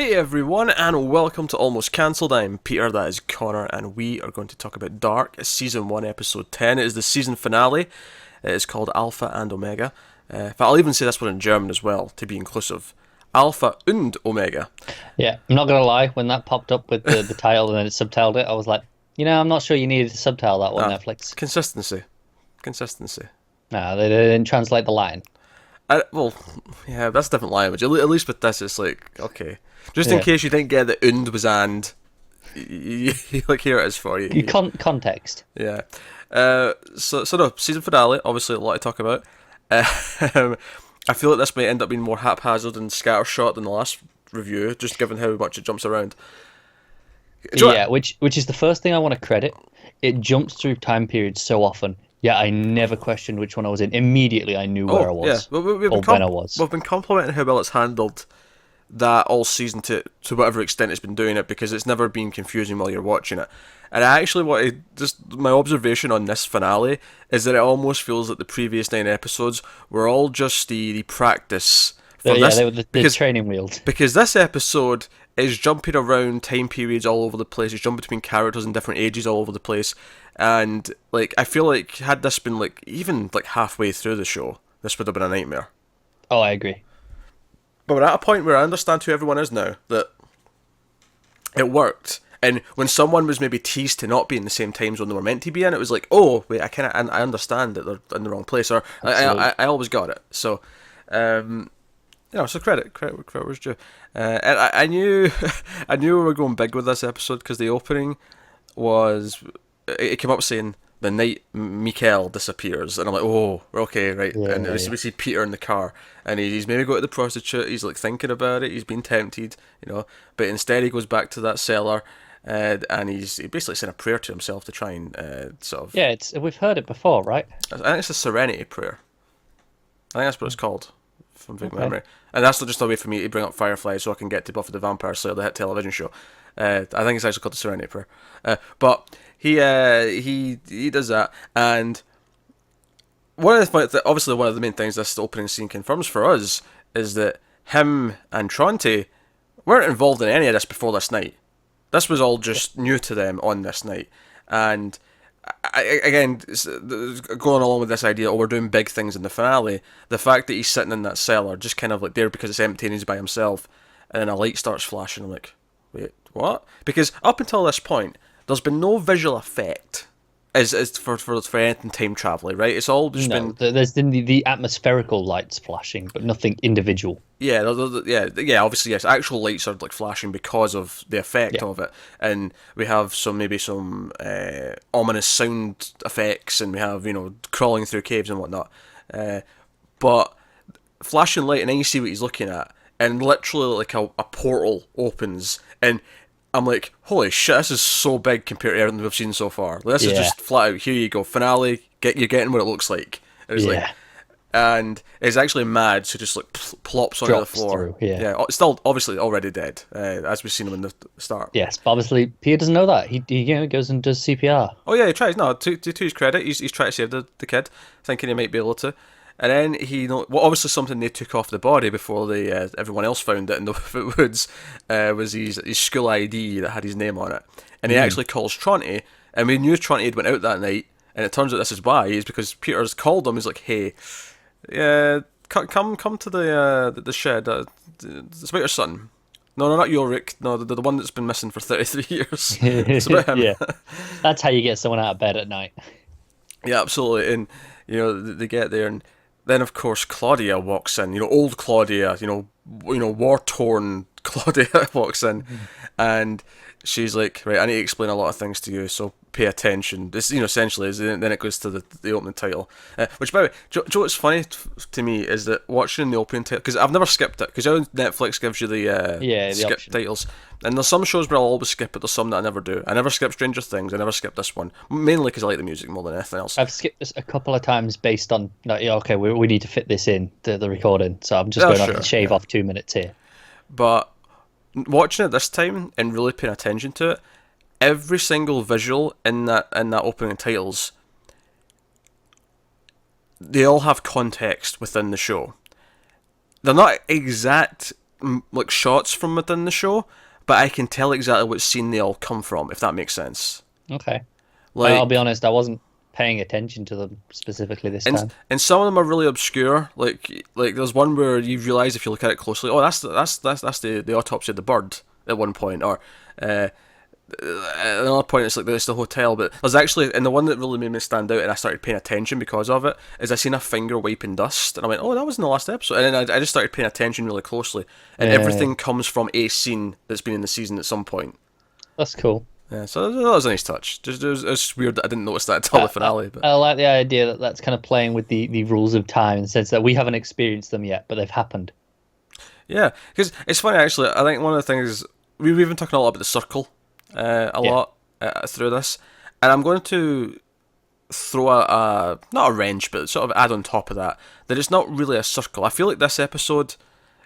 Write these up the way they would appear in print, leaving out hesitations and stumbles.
Hey everyone, and welcome to Almost Cancelled. I'm Peter, that is Connor, and we are going to talk about Dark, Season 1, Episode 10. It is the season finale. It is called Alpha and Omega. But I'll even say this one in German as well, to be inclusive. Alpha und Omega. Yeah, I'm not gonna lie, when that popped up with the title and then it subtitled it, I was like, I'm not sure you needed to subtitle that one, Ah, Netflix. consistency. Consistency. No, they didn't translate the line. Well, yeah, that's a different language. At least with this, it's like, okay. Just in Yeah. case you didn't get the und was and, like, here it is for you. Context. Yeah. So no, season finale, obviously a lot to talk about. Um, I feel like this may end up being more haphazard and scattershot than the last review, just given how much it jumps around. Do you know Yeah, which is the first thing I want to credit. It jumps through time periods so often. Yeah, I never questioned which one I was in. Immediately I knew where I Yeah, was we've or been when I was. we've been complimenting how well it's handled that all season to whatever extent it's been doing it, because it's never been confusing while you're watching it. And I actually wanted, just my observation on this finale is that it almost feels like the previous 9 episodes were all just the practice for Yeah, this, they were the because training wheels. this episode is jumping around time periods all over the place. It's jumping between characters in different ages all over the place, and like I feel like had this been like even like halfway through the show, this would have been a nightmare. Oh, I agree. But we're at a point where I understand who everyone is now, that it worked. And when someone was maybe teased to not be in the same time zone they were meant to be in, it was like, oh wait, I understand that they're in the wrong place, or Absolutely. I always got it. So, so credit where credit was due. And I knew I knew we were going big with this episode because the opening was, it came up saying the night Mikael disappears, and I'm like, oh, okay, right. And Yeah, we see Peter in the car, and he's maybe got to the prostitute. He's like thinking about it. He's been tempted, but instead he goes back to that cellar, and he basically saying a prayer to himself to try and sort of. yeah. We've heard it before, right? I think it's a serenity prayer. I think that's what it's called, from vague Okay. memory. And that's not just a way for me to bring up Firefly so I can get to Buffy the Vampire Slayer, the hit television show. I think it's actually called the Serenity Prayer. But he does that, and obviously one of the main things this opening scene confirms for us is that him and Tronte weren't involved in any of this before this night. This was all just new to them on this night, and again, going along with this idea, oh, we're doing big things in the finale. The fact that he's sitting in that cellar, just kind of like there because it's empty and he's by himself, and then a light starts flashing. I'm like, wait, what? Because up until this point, there's been no visual effect as for anything time traveling, right? It's all just No, been, there's the atmospherical lights flashing, but nothing individual. yeah, yeah. Obviously, yes. Actual lights are like flashing because of the effect Yeah. of it, and we have some ominous sound effects, and we have crawling through caves and whatnot. But flashing light, and then you see what he's looking at, and literally like a portal opens, and I'm like, holy shit, this is so big compared to everything we've seen so far. Like, this is Yeah. just flat out. Here you go, finale. You're getting what it looks like. It was like, Yeah. and it's actually mad, so just like plops onto the Drops floor. through. Yeah. Still obviously already dead, as we've seen him in the start. Yes, but obviously Peter doesn't know that. He goes and does CPR. Oh yeah, he tries. No, to his credit, he's trying to save the kid, thinking he might be able to. And then obviously something they took off the body before they everyone else found it in the woods, was his school ID that had his name on it, and he actually calls Tronte, and we knew Tronte had went out that night, and it turns out this is why, is because Peter's called him. He's like, hey, yeah, come to the shed. It's about your son. No, not Ulrich. No, the one that's been missing for 33 years. It's about him. Yeah. That's how you get someone out of bed at night. Yeah, absolutely. And they get there, and then of course Claudia walks in. Old Claudia. War torn Claudia walks in, and she's like, right, I need to explain a lot of things to you, so pay attention. This, essentially, then it goes to the opening title. Which, by the way, do you know what's funny to me is that watching the opening title, because I've never skipped it, because Netflix gives you the Yeah, the skip option. titles, and there's some shows where I'll always skip it. There's some that I never do. I never skip Stranger Things. I never skip this one, mainly because I like the music more than anything else. I've skipped this a couple of times based on like, yeah, okay, we need to fit this in to the recording, so I'm just Oh, going off sure, and shave yeah. off 2 minutes here. But watching it this time and really paying attention to it, every single visual in that opening titles, they all have context within the show. They're not exact like shots from within the show, but I can tell exactly what scene they all come from, if that makes sense. Okay. I'll be Like, honest, I wasn't paying attention to them specifically this and time. and some of them are really obscure. Like there's one where you realise if you look at it closely, oh, that's the autopsy of the bird at one point, or at another point it's the hotel. But there's actually, and the one that really made me stand out and I started paying attention because of it, is I seen a finger wiping dust and I went, oh, that was in the last episode. And then I just started paying attention really closely, and everything comes from a scene that's been in the season at some point. That's cool. Yeah, so that was a nice touch. It's weird that I didn't notice that until the finale. But I like the idea that that's kind of playing with the rules of time in the sense that we haven't experienced them yet, but they've happened. yeah, because it's funny actually. I think one of the things we've been talking a lot about the circle, a lot through this, and I'm going to throw a not a wrench, but sort of add on top of that it's not really a circle. I feel like this episode,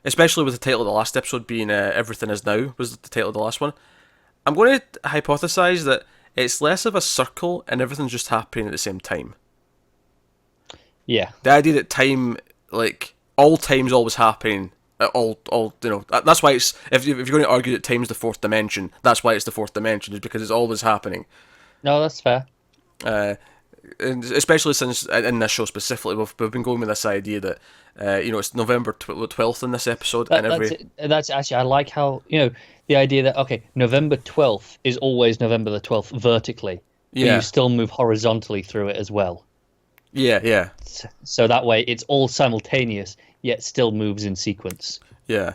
especially with the title of the last episode being "Everything Is Now," was the title of the last one. I'm going to hypothesize that it's less of a circle and everything's just happening at the same time. Yeah. The idea that time, like, all time's always happening, that's why it's, if you're going to argue that time's the fourth dimension, that's why it's the fourth dimension, is because it's always happening. No, that's fair. And especially since, in this show specifically, we've been going with this idea that, it's November 12th in this episode. That's actually, I like how, the idea that, okay, November 12th is always November the 12th vertically, but you still move horizontally through it as well. Yeah. So that way it's all simultaneous, yet still moves in sequence. Yeah.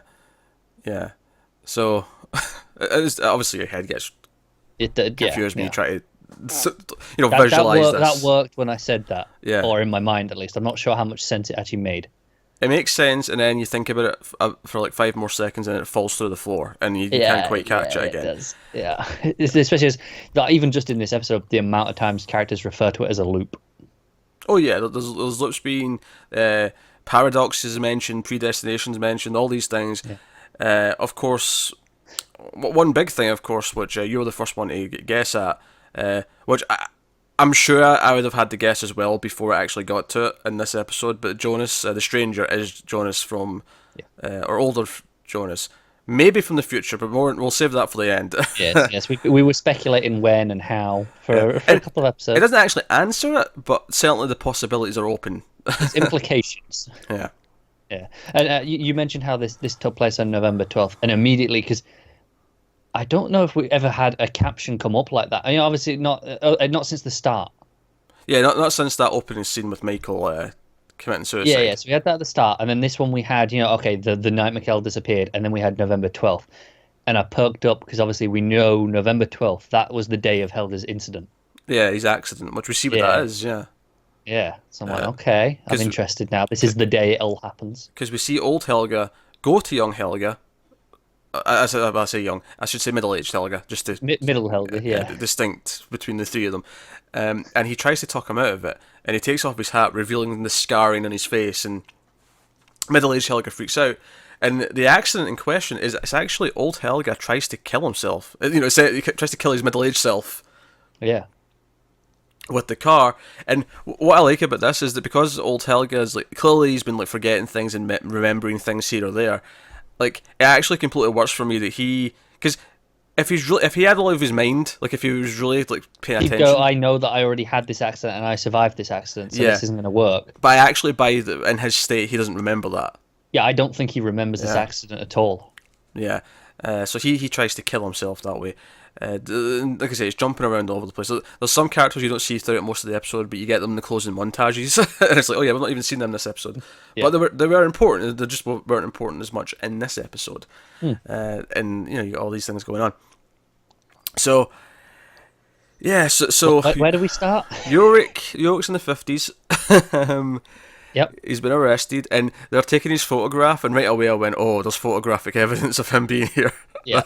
So, obviously your head gets confused when you try to, visualize this. That worked when I said that, yeah. Or in my mind at least. I'm not sure how much sense it actually made. It makes sense, and then you think about it for like 5 more seconds, and it falls through the floor, and you can't quite catch it again. It does. Yeah, especially as that, even just in this episode, the amount of times characters refer to it as a loop. Oh yeah, there's loops being paradoxes mentioned, predestinations mentioned, all these things. Yeah. Of course, one big thing, of course, which you were the first one to guess at, which I'm sure I would have had to guess as well before I actually got to it in this episode, but Jonas, the stranger, is Jonas from, or older Jonas. Maybe from the future, but we'll save that for the end. yes. We were speculating when and how for a couple of episodes. It doesn't actually answer it, but certainly the possibilities are open. It's implications. Yeah. And you mentioned how this took place on November 12th, and immediately, because I don't know if we ever had a caption come up like that. I mean, obviously not since the start. Yeah, not since that opening scene with Michael committing suicide. Yeah. So we had that at the start, and then this one we had, the night Mikhail disappeared, and then we had November 12th. And I perked up because obviously we know November 12th, that was the day of Helga's incident. Yeah, his accident, which we see what that is, yeah. Yeah, so I'm like, okay, I'm interested now. This is the day it all happens. Because we see old Helga go to young Helga. I say young. I should say middle-aged Helga, just to middle Helga, yeah. Distinct between the three of them. And he tries to talk him out of it, and he takes off his hat, revealing the scarring on his face. And middle-aged Helga freaks out. And the accident in question is it's actually old Helga tries to kill himself. He tries to kill his middle-aged self. Yeah. With the car. And what I like about this is that because old Helga is clearly he's been forgetting things and remembering things here or there. It actually completely works for me that because if he had all of his mind, if he was really paying attention. I know that I already had this accident and I survived this accident, so this isn't going to work. But actually, in his state, he doesn't remember that. Yeah, I don't think he remembers this accident at all. Yeah, so he tries to kill himself that way. Like I say, it's jumping around all over the place. There's some characters you don't see throughout most of the episode, but you get them in the closing montages. And it's oh yeah, we've not even seen them in this episode. Yeah. But they were important. They just weren't important as much in this episode. And you got all these things going on. So yeah, so where do we start? Ulrich's in the 50s. Yep. He's been arrested, and they're taking his photograph, and right away I went, oh, there's photographic evidence of him being here. Yeah,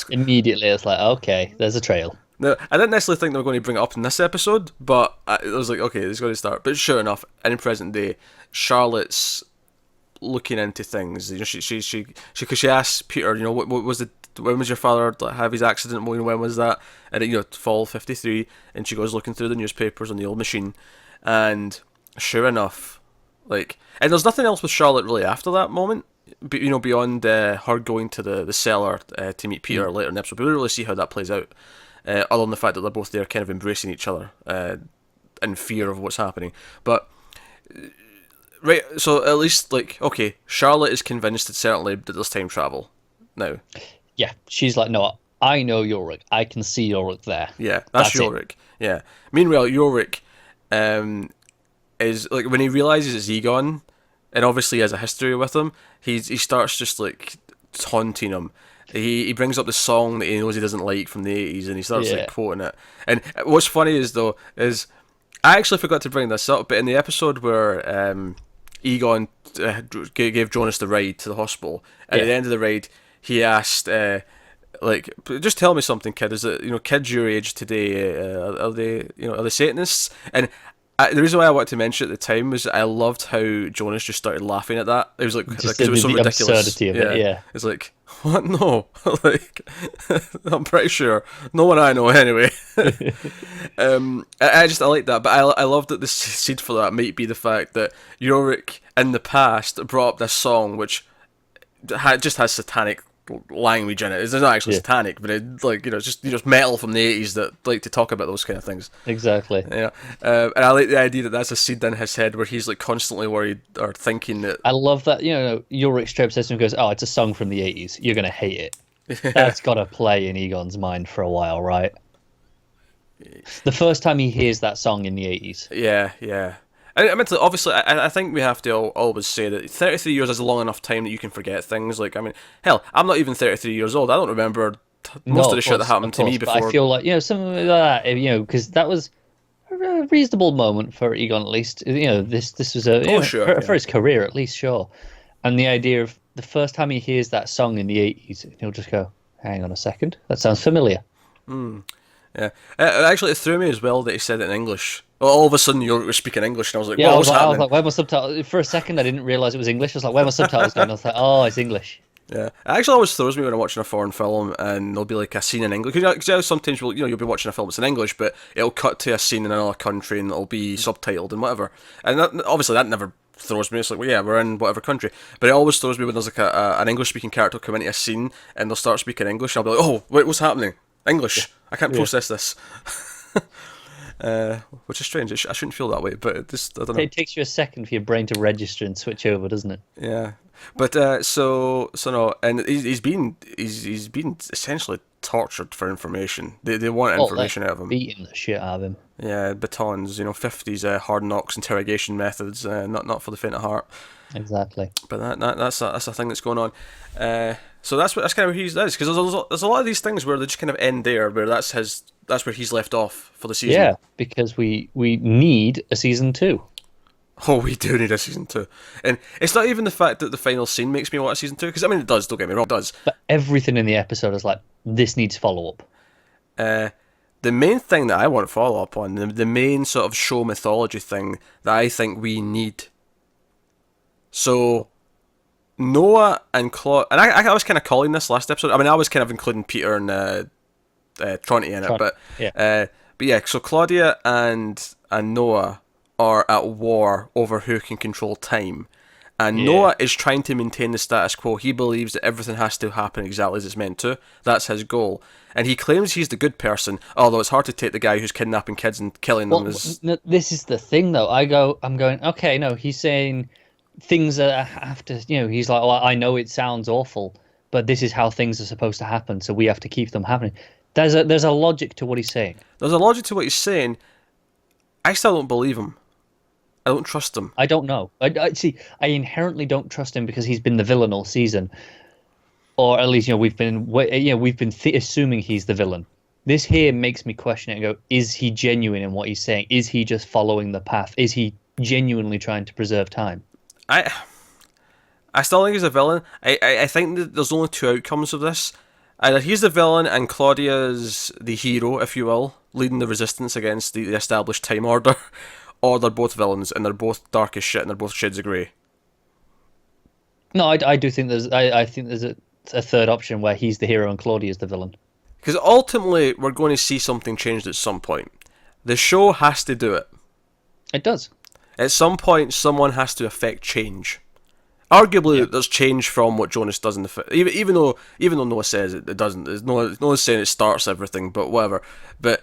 immediately it's like, okay, there's a trail. No, I didn't necessarily think they were going to bring it up in this episode, but it was like, okay, it's going to start. But sure enough, in present day, Charlotte's looking into things. She asks Peter, what was when was your father have his accident? When was that? And fall 53, and she goes looking through the newspapers on the old machine, and sure enough. And there's nothing else with Charlotte really after that moment. beyond her going to the cellar to meet Peter later in the episode, we don't really see how that plays out. Other than the fact that they're both there, kind of embracing each other in fear of what's happening. But right, so at least okay, Charlotte is convinced certainly that there's time travel now. Yeah, she's like, no, I know Ulrich. I can see Ulrich there. Yeah, that's Ulrich. Yeah. Meanwhile, Ulrich is when he realizes it's Egon, and obviously has a history with him. He starts just taunting him. He brings up the song that he knows he doesn't like from the 80s, and he starts quoting it. And what's funny is I actually forgot to bring this up, but in the episode where Egon gave Jonas the ride to the hospital, and at the end of the ride, he asked, just tell me something, kid. Is it kids your age today? Are they Satanists? And the reason why I wanted to mention it at the time was I loved how Jonas just started laughing at that. It was like because it was so ridiculous. Absurdity of it, yeah. It's like, what? No, I'm pretty sure no one I know anyway. I like that, but I love that the seed for that might be the fact that Ulrich in the past brought up this song which just has satanic language in it. It's not actually satanic, but it's just metal from the 80s that like to talk about those kind of things. Exactly. Yeah. And I like the idea that that's a seed in his head where he's constantly worried or thinking that. I love that. Ulrich straight up says to him, goes, "Oh, it's a song from the 80s. You're gonna hate it." That's got to play in Egon's mind for a while, right? The first time he hears that song in the 80s. Yeah. I mean, obviously, I think we have to always say that 33 years is a long enough time that you can forget things. Hell, I'm not even 33 years old. I don't remember most of the shit that happened to me before. But I feel like, something like that, because that was a reasonable moment for Egon, at least. This was for his career, at least, sure. And the idea of the first time he hears that song in the 80s, he'll just go, hang on a second, that sounds familiar. Yeah. Actually, it threw me as well that he said it in English. Well, all of a sudden, you were speaking English, and I was like, what's happening? I was like, where are my subtitles? For a second, I didn't realise it was English. I was like, where are my subtitles going? I was like, oh, it's English. Yeah. It actually always throws me when I'm watching a foreign film, and there'll be a scene in English. Because sometimes you'll be watching a film that's in English, but it'll cut to a scene in another country, and it'll be subtitled and whatever. And obviously, that never throws me. It's like, well, yeah, we're in whatever country. But it always throws me when there's an English-speaking character come into a scene, and they'll start speaking English, and I'll be like, oh, wait, what's happening? English. I can't process this. Which is strange. I shouldn't feel that way, but I don't know. It takes you a second for your brain to register and switch over, doesn't it? Yeah, but so no, and he's been essentially tortured for information. They want information out of him, beating the shit out of him. Yeah, batons, 50s hard knocks interrogation methods, not for the faint of heart. Exactly. But that's a thing that's going on. So that's kind of where he's is, because there's a lot of these things where they just kind of end there, where that's where he's left off for the season. Yeah, because we need a season 2. Oh, we do need a season 2. And it's not even the fact that the final scene makes me want a season 2, because it does, don't get me wrong, it does. But everything in the episode is like, this needs follow-up. The main thing that I want to follow up on, the main sort of show mythology thing that I think we need. So, Noah and Claudia, and I was kind of calling this last episode. I mean, I was kind of including Peter and Tronte in it, but yeah. So Claudia and Noah are at war over who can control time, and Noah is trying to maintain the status quo. He believes that everything has to happen exactly as it's meant to. That's his goal, and he claims he's the good person. Although it's hard to take the guy who's kidnapping kids and killing them as. This is the thing, though. I'm going. Okay, no, he's saying things that have to. He's like, well, I know it sounds awful, but this is how things are supposed to happen, so we have to keep them happening. There's a logic to what he's saying. There's a logic to what he's saying. I still don't believe him. I don't trust him. I don't know. I inherently don't trust him because he's been the villain all season, or at least we've been assuming he's the villain. This here makes me question it and go: is he genuine in what he's saying? Is he just following the path? Is he genuinely trying to preserve time? I still think he's a villain. I think that there's only two outcomes of this. Either he's the villain and Claudia's the hero, if you will, leading the resistance against the established time order, or they're both villains and they're both dark as shit and they're both shades of grey. No, I do think there's a third option where he's the hero and Claudia's the villain. Because ultimately, we're going to see something changed at some point. The show has to do it. It does. At some point, someone has to affect change. Arguably, there's change from what Jonas does in the film. Even though Noah says it doesn't. Noah's saying it starts everything, but whatever. But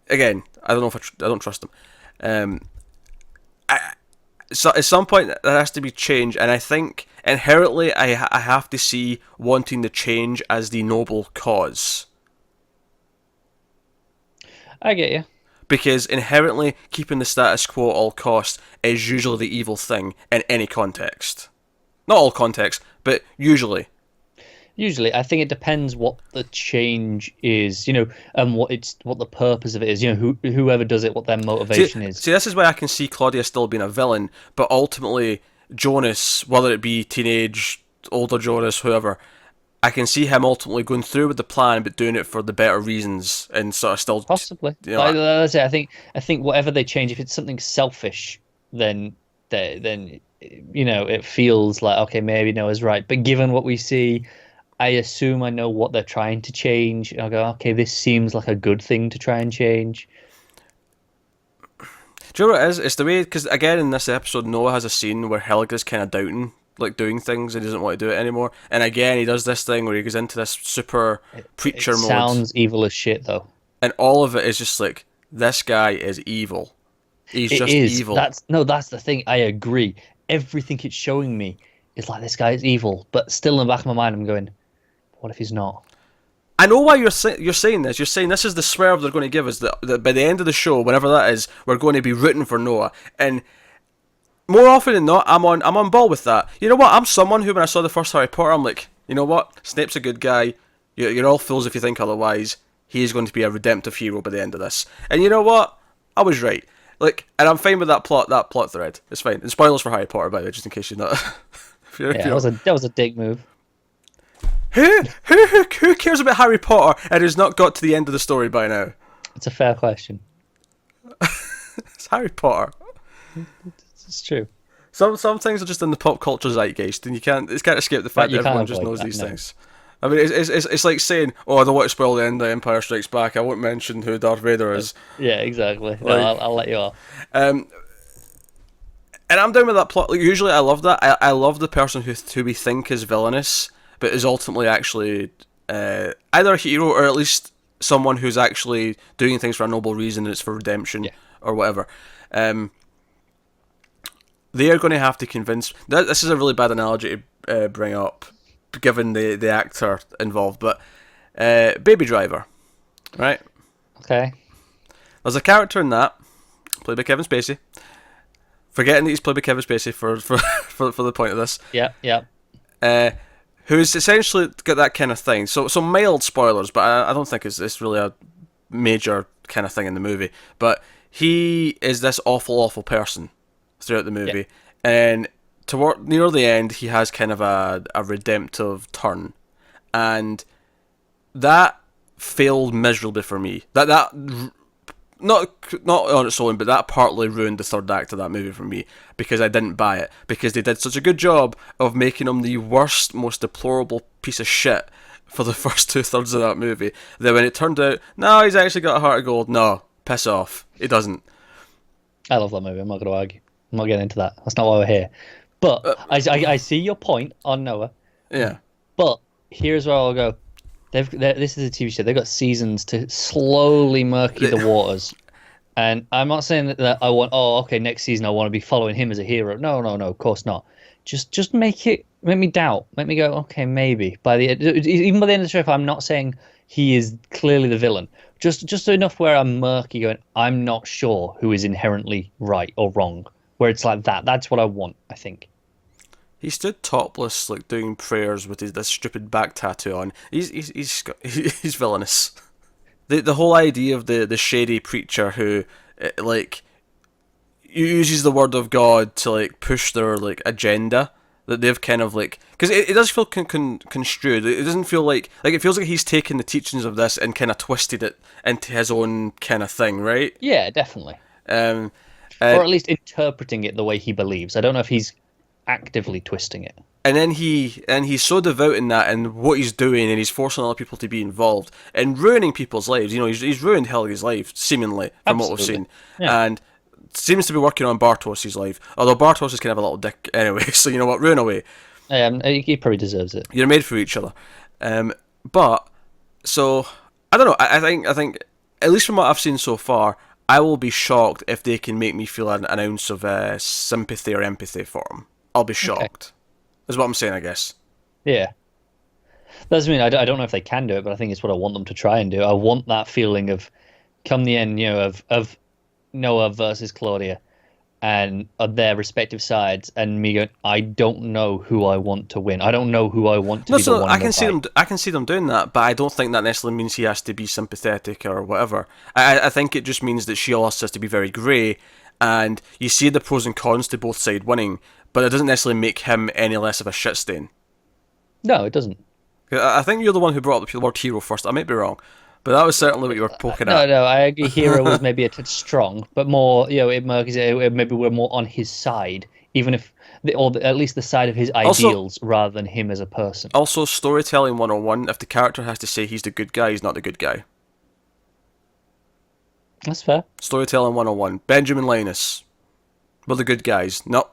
again, I don't know if I don't trust him. So at some point there has to be change, and I think inherently I have to see wanting the change as the noble cause. I get you. Because inherently keeping the status quo at all costs is usually the evil thing in any context. Not all contexts, but usually. Usually, I think it depends what the change is, and what the purpose of it is. Whoever does it, what their motivation is. See, this is why I can see Claudia still being a villain, but ultimately Jonas, whether it be teenage, older Jonas, whoever, I can see him ultimately going through with the plan, but doing it for the better reasons, and sort of still Possibly. That's it. I think whatever they change, if it's something selfish, then it feels like, okay, maybe Noah's right. But given what we see, I assume I know what they're trying to change. I'll go, okay, this seems like a good thing to try and change. Do you know what it is? It's the way, because again in this episode, Noah has a scene where Helga's kind of doubting, like doing things, and he doesn't want to do it anymore. And again, he does this thing where he goes into this super preacher mode. Sounds evil as shit, though. And all of it is just like, this guy is evil. He's just evil. That's the thing. I agree. Everything it's showing me is like, this guy is evil, but still in the back of my mind, I'm going, what if he's not? I know why you're saying this. You're saying this is the swerve they're going to give us, that by the end of the show, whenever that is, we're going to be rooting for Noah. And more often than not, I'm on ball with that. You know what? I'm someone who, when I saw the first Harry Potter, I'm like, you know what? Snape's a good guy. You're all fools if you think otherwise. He is going to be a redemptive hero by the end of this. And you know what? I was right. Like, and I'm fine with that plot thread. It's fine. And spoilers for Harry Potter, by the way, just in case you're not. That was a dick move. Who cares about Harry Potter and has not got to the end of the story by now? It's a fair question. It's Harry Potter. It's true. Some things are just in the pop culture zeitgeist, and you can't escape the fact that everyone just knows these things. I mean, it's like saying, "Oh, I don't want to spoil the end of Empire Strikes Back. I won't mention who Darth Vader is." Yeah, exactly. No, I'll let you off. And I'm down with that plot. Like, usually, I love that. I love the person who we think is villainous, but is ultimately actually either a hero or at least someone who's actually doing things for a noble reason, and it's for redemption or whatever. They are going to have to convince. This is a really bad analogy to bring up, given the actor involved, but Baby Driver, right? Okay. There's a character in that, played by Kevin Spacey. Forgetting that he's played by Kevin Spacey for the point of this. Yeah. Who's essentially got that kind of thing. So mild spoilers, but I don't think it's really a major kind of thing in the movie. But he is this awful person throughout the movie, and toward near the end, he has kind of a redemptive turn, and that failed miserably for me. That not on its own, but that partly ruined the third act of that movie for me, because I didn't buy it, because they did such a good job of making him the worst, most deplorable piece of shit for the first 2/3 of that movie, that when it turned out, no, he's actually got a heart of gold, no, piss off, he doesn't. I love that movie, I'm not going to argue. I'm not getting into that. That's not why we're here. But I see your point on Noah. Yeah. But here's where I'll go. This is a TV show. They've got seasons to slowly murky the waters. And I'm not saying that I want, next season I want to be following him as a hero. No, of course not. Just make me doubt. Make me go, okay, maybe. Even by the end of the show, if I'm not saying he is clearly the villain, just enough where I'm murky going, I'm not sure who is inherently right or wrong. Where it's like that. That's what I want, I think. He stood topless, like doing prayers with this stupid back tattoo on. He's villainous. The whole idea of the shady preacher who like uses the word of God to like push their like agenda that they've kind of like, because it does feel construed. It doesn't feel like it feels like he's taken the teachings of this and kind of twisted it into his own kind of thing, right? Yeah, definitely. Or at least interpreting it the way he believes. I don't know if he's actively twisting it. And then he's so devout in that and what he's doing, and he's forcing other people to be involved and ruining people's lives. You know, he's ruined Helga's life seemingly from what we've seen. Yeah. And seems to be working on Bartosz's life. Although Bartosz is kind of a little dick anyway, so you know what, run away. He probably deserves it. You're made for each other. But so I don't know. I think at least from what I've seen so far, I will be shocked if they can make me feel an ounce of sympathy or empathy for him. I'll be shocked. Is what I'm saying, I guess. Yeah. Doesn't mean I don't know if they can do it, but I think it's what I want them to try and do. I want that feeling of, come the end, of Noah versus Claudia, and of their respective sides, and me going, I don't know who I want to win. I don't know who I want to be the one. I can see them doing that, but I don't think that necessarily means he has to be sympathetic or whatever. I think it just means that she also has to be very grey, and you see the pros and cons to both sides winning, but it doesn't necessarily make him any less of a shit stain. No, it doesn't. I think you're the one who brought up the word hero first. I might be wrong, but that was certainly what you were poking at. No, I agree. Hero was maybe a touch strong, but more, maybe we're more on his side, even if, at least the side of his ideals rather than him as a person. Also, storytelling 101, if the character has to say he's the good guy, he's not the good guy. That's fair. Storytelling 101. Benjamin Linus. We're the good guys. No.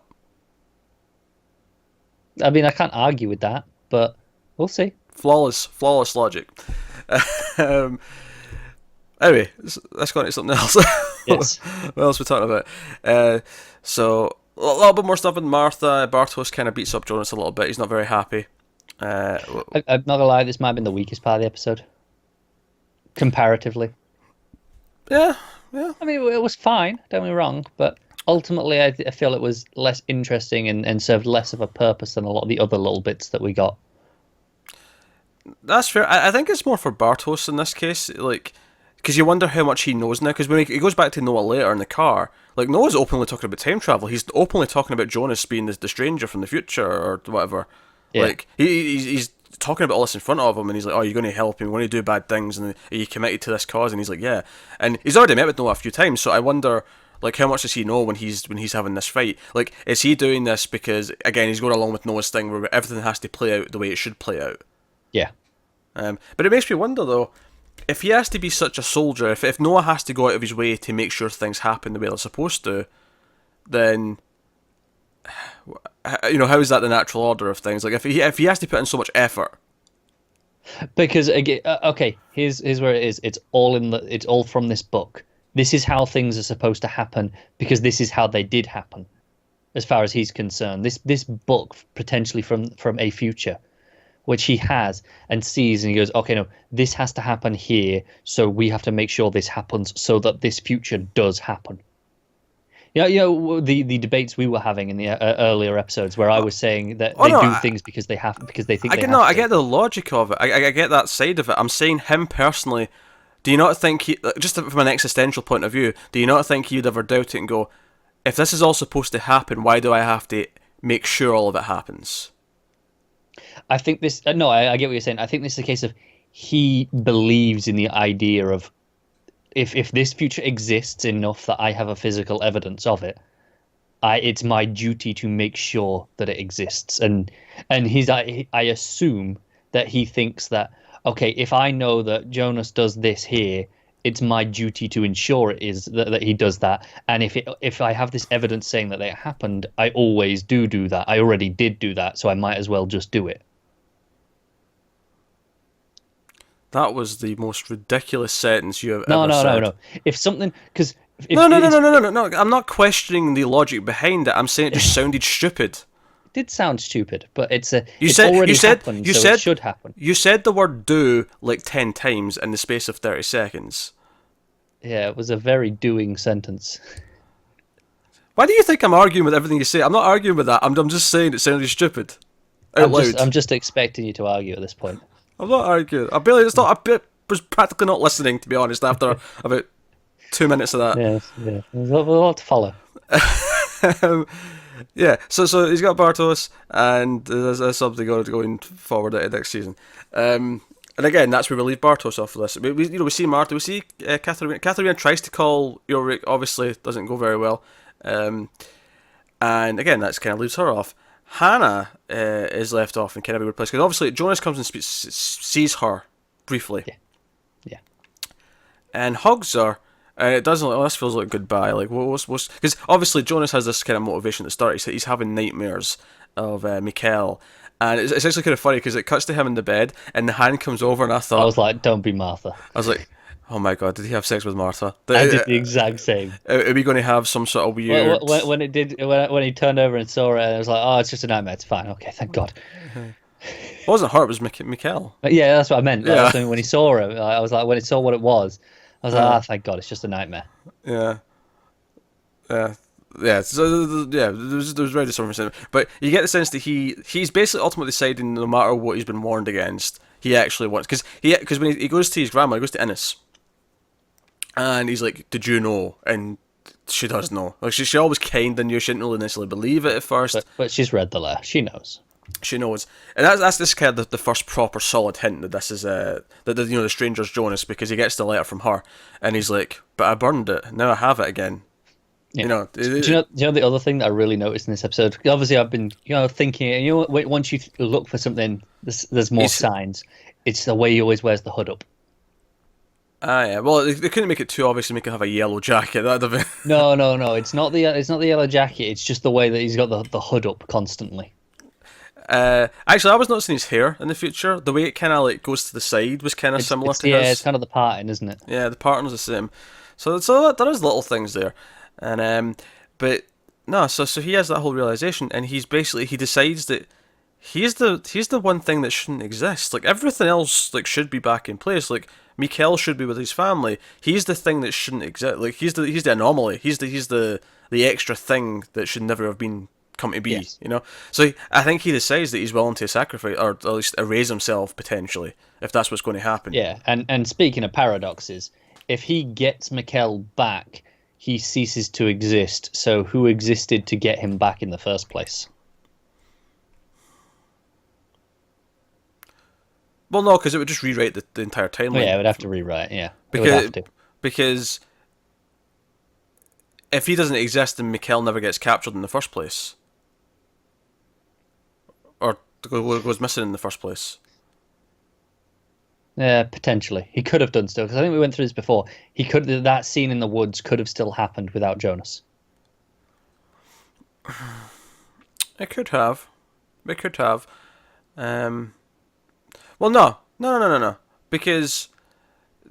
I mean, I can't argue with that, but we'll see. Flawless logic. Anyway, let's go into something else. Yes. What else are we talking about? So, a little bit more stuff with Martha. Bartosz kind of beats up Jonas a little bit. He's not very happy. I'm not gonna lie, this might have been the weakest part of the episode. Comparatively. Yeah. I mean, it was fine, don't get me wrong, but ultimately I feel it was less interesting and served less of a purpose than a lot of the other little bits that we got. That's fair. I think it's more for Bartosz in this case, like, because you wonder how much he knows now. Because when he goes back to Noah later in the car, like, Noah's openly talking about time travel. He's openly talking about Jonas being the stranger from the future or whatever. Yeah. Like, he's talking about all this in front of him, and he's like, "Oh, you're going to help him. We're going to do bad things, and are you committed to this cause?" And he's like, "Yeah." And he's already met with Noah a few times, so I wonder, like, how much does he know when he's having this fight? Like, is he doing this because, again, he's going along with Noah's thing where everything has to play out the way it should play out? Yeah. But it makes me wonder, though, if he has to be such a soldier, if Noah has to go out of his way to make sure things happen the way they're supposed to, then, how is that the natural order of things? Like, if he has to put in so much effort. Because, again, okay, here's where it is. It's all from this book. This is how things are supposed to happen because this is how they did happen, as far as he's concerned. This book, potentially from a future, which he has and sees, and he goes, okay, no, this has to happen here, so we have to make sure this happens so that this future does happen. The debates we were having in the earlier episodes where I was saying that do things because they think they have to. I get the logic of it. I get that side of it. I'm saying him personally, do you not think he, just from an existential point of view, do you not think he'd ever doubt it and go, if this is all supposed to happen, why do I have to make sure all of it happens? I think this. No, I get what you're saying. I think this is a case of he believes in the idea of if this future exists enough that I have a physical evidence of it, it's my duty to make sure that it exists. And I assume that he thinks that, okay, if I know that Jonas does this here, it's my duty to ensure it is that he does that. And if I have this evidence saying that it happened, I always do that. I already did do that, so I might as well just do it. That was the most ridiculous sentence you have ever said. No. If something, because no. I'm not questioning the logic behind it. I'm saying it just sounded stupid. It did sound stupid, but it should happen. You said the word "do" like 10 times in the space of 30 seconds. Yeah, it was a very doing sentence. Why do you think I'm arguing with everything you say? I'm not arguing with that. I'm just saying it sounded stupid. I'm just expecting you to argue at this point. I'm not arguing. I was practically not listening, to be honest, after about 2 minutes of that. Yeah. There's a lot to follow. Yeah, so he's got Bartosz, and there's something going forward at next season. And again, that's where we leave Bartosz off of this. We see Martha, we see Katharina. Katharina tries to call Ulrich, obviously doesn't go very well. And again, that kind of leaves her off. Hannah is left off in kind of a weird place because obviously Jonas comes and sees her briefly. Yeah. And hugs her, And it doesn't. Like, oh, this feels like goodbye. Like, what's? Because obviously Jonas has this kind of motivation at the start. He's having nightmares of Mikkel, and it's actually kind of funny because it cuts to him in the bed, and the hand comes over, and I I thought, was like, don't be Martha. I was like, oh my god, did he have sex with Martha? I did the exact same. Are we going to have some sort of weird? When he turned over and saw it, and I was like, oh, it's just a nightmare. It's fine. Okay, thank God. It wasn't her. It was Mikkel. But yeah, that's what I meant. Like, Yeah. that's when he saw her, I was like, when he saw what it was, I was like, ah, thank God, it's just a nightmare. Yeah. Yeah. Yeah, so there's very disturbing, but you get the sense that he's basically ultimately deciding no matter what he's been warned against, he actually wants because when he goes to his grandma, he goes to Innes, and he's like, "Did you know?" And she does know. Like she always kind of knew. She didn't really necessarily believe it at first. But she's read the letter. She knows. She knows, and that's this kind of the first proper solid hint that this is that the stranger's Jonas, because he gets the letter from her, and he's like, "But I burned it. Now I have it again." Yeah. Do you know the other thing that I really noticed in this episode? Obviously, I've been thinking. Once you look for something, there's more signs. It's the way he always wears the hood up. Ah, yeah. Well, they couldn't make it too obvious to make him have a yellow jacket. That'd have been... No. It's not the yellow jacket. It's just the way that he's got the hood up constantly. Actually, I was noticing his hair in the future. The way it kind of like goes to the side was kind of similar to his. Yeah, it's kind of the pattern, isn't it? Yeah, the pattern's the same. So there is little things there, and but no. So he has that whole realization, and he decides that he's the one thing that shouldn't exist. Like everything else, like should be back in place. Like Mikkel should be with his family. He's the thing that shouldn't exist. Like he's the anomaly. He's the extra thing that should never have been come to be. Yes. So I think he decides that he's willing to sacrifice or at least erase himself potentially if that's what's going to happen. Yeah, and speaking of paradoxes, if he gets Mikkel back, he ceases to exist. So who existed to get him back in the first place? Well, no, because it would just rewrite the entire timeline. Yeah, it would have to rewrite. Yeah, it would have to. Because if he doesn't exist, then Mikkel never gets captured in the first place, or goes missing in the first place. Yeah, potentially he could have done still, because I think we went through this before. That scene in the woods could have still happened without Jonas. It could have. Well, no. Because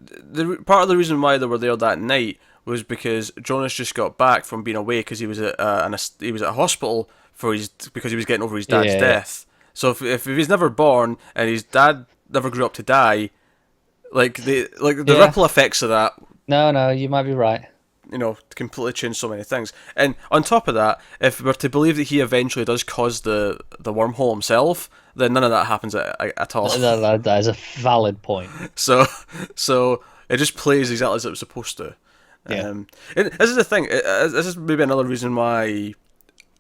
the part of the reason why they were there that night was because Jonas just got back from being away because he was at a hospital because he was getting over his dad's death. So if he's never born and his dad never grew up to die, the ripple effects of that. No, you might be right. Completely change so many things. And on top of that, if we're to believe that he eventually does cause the wormhole himself, then none of that happens at all. That is a valid point. So it just plays exactly as it was supposed to. Yeah. And this is the thing. This is maybe another reason why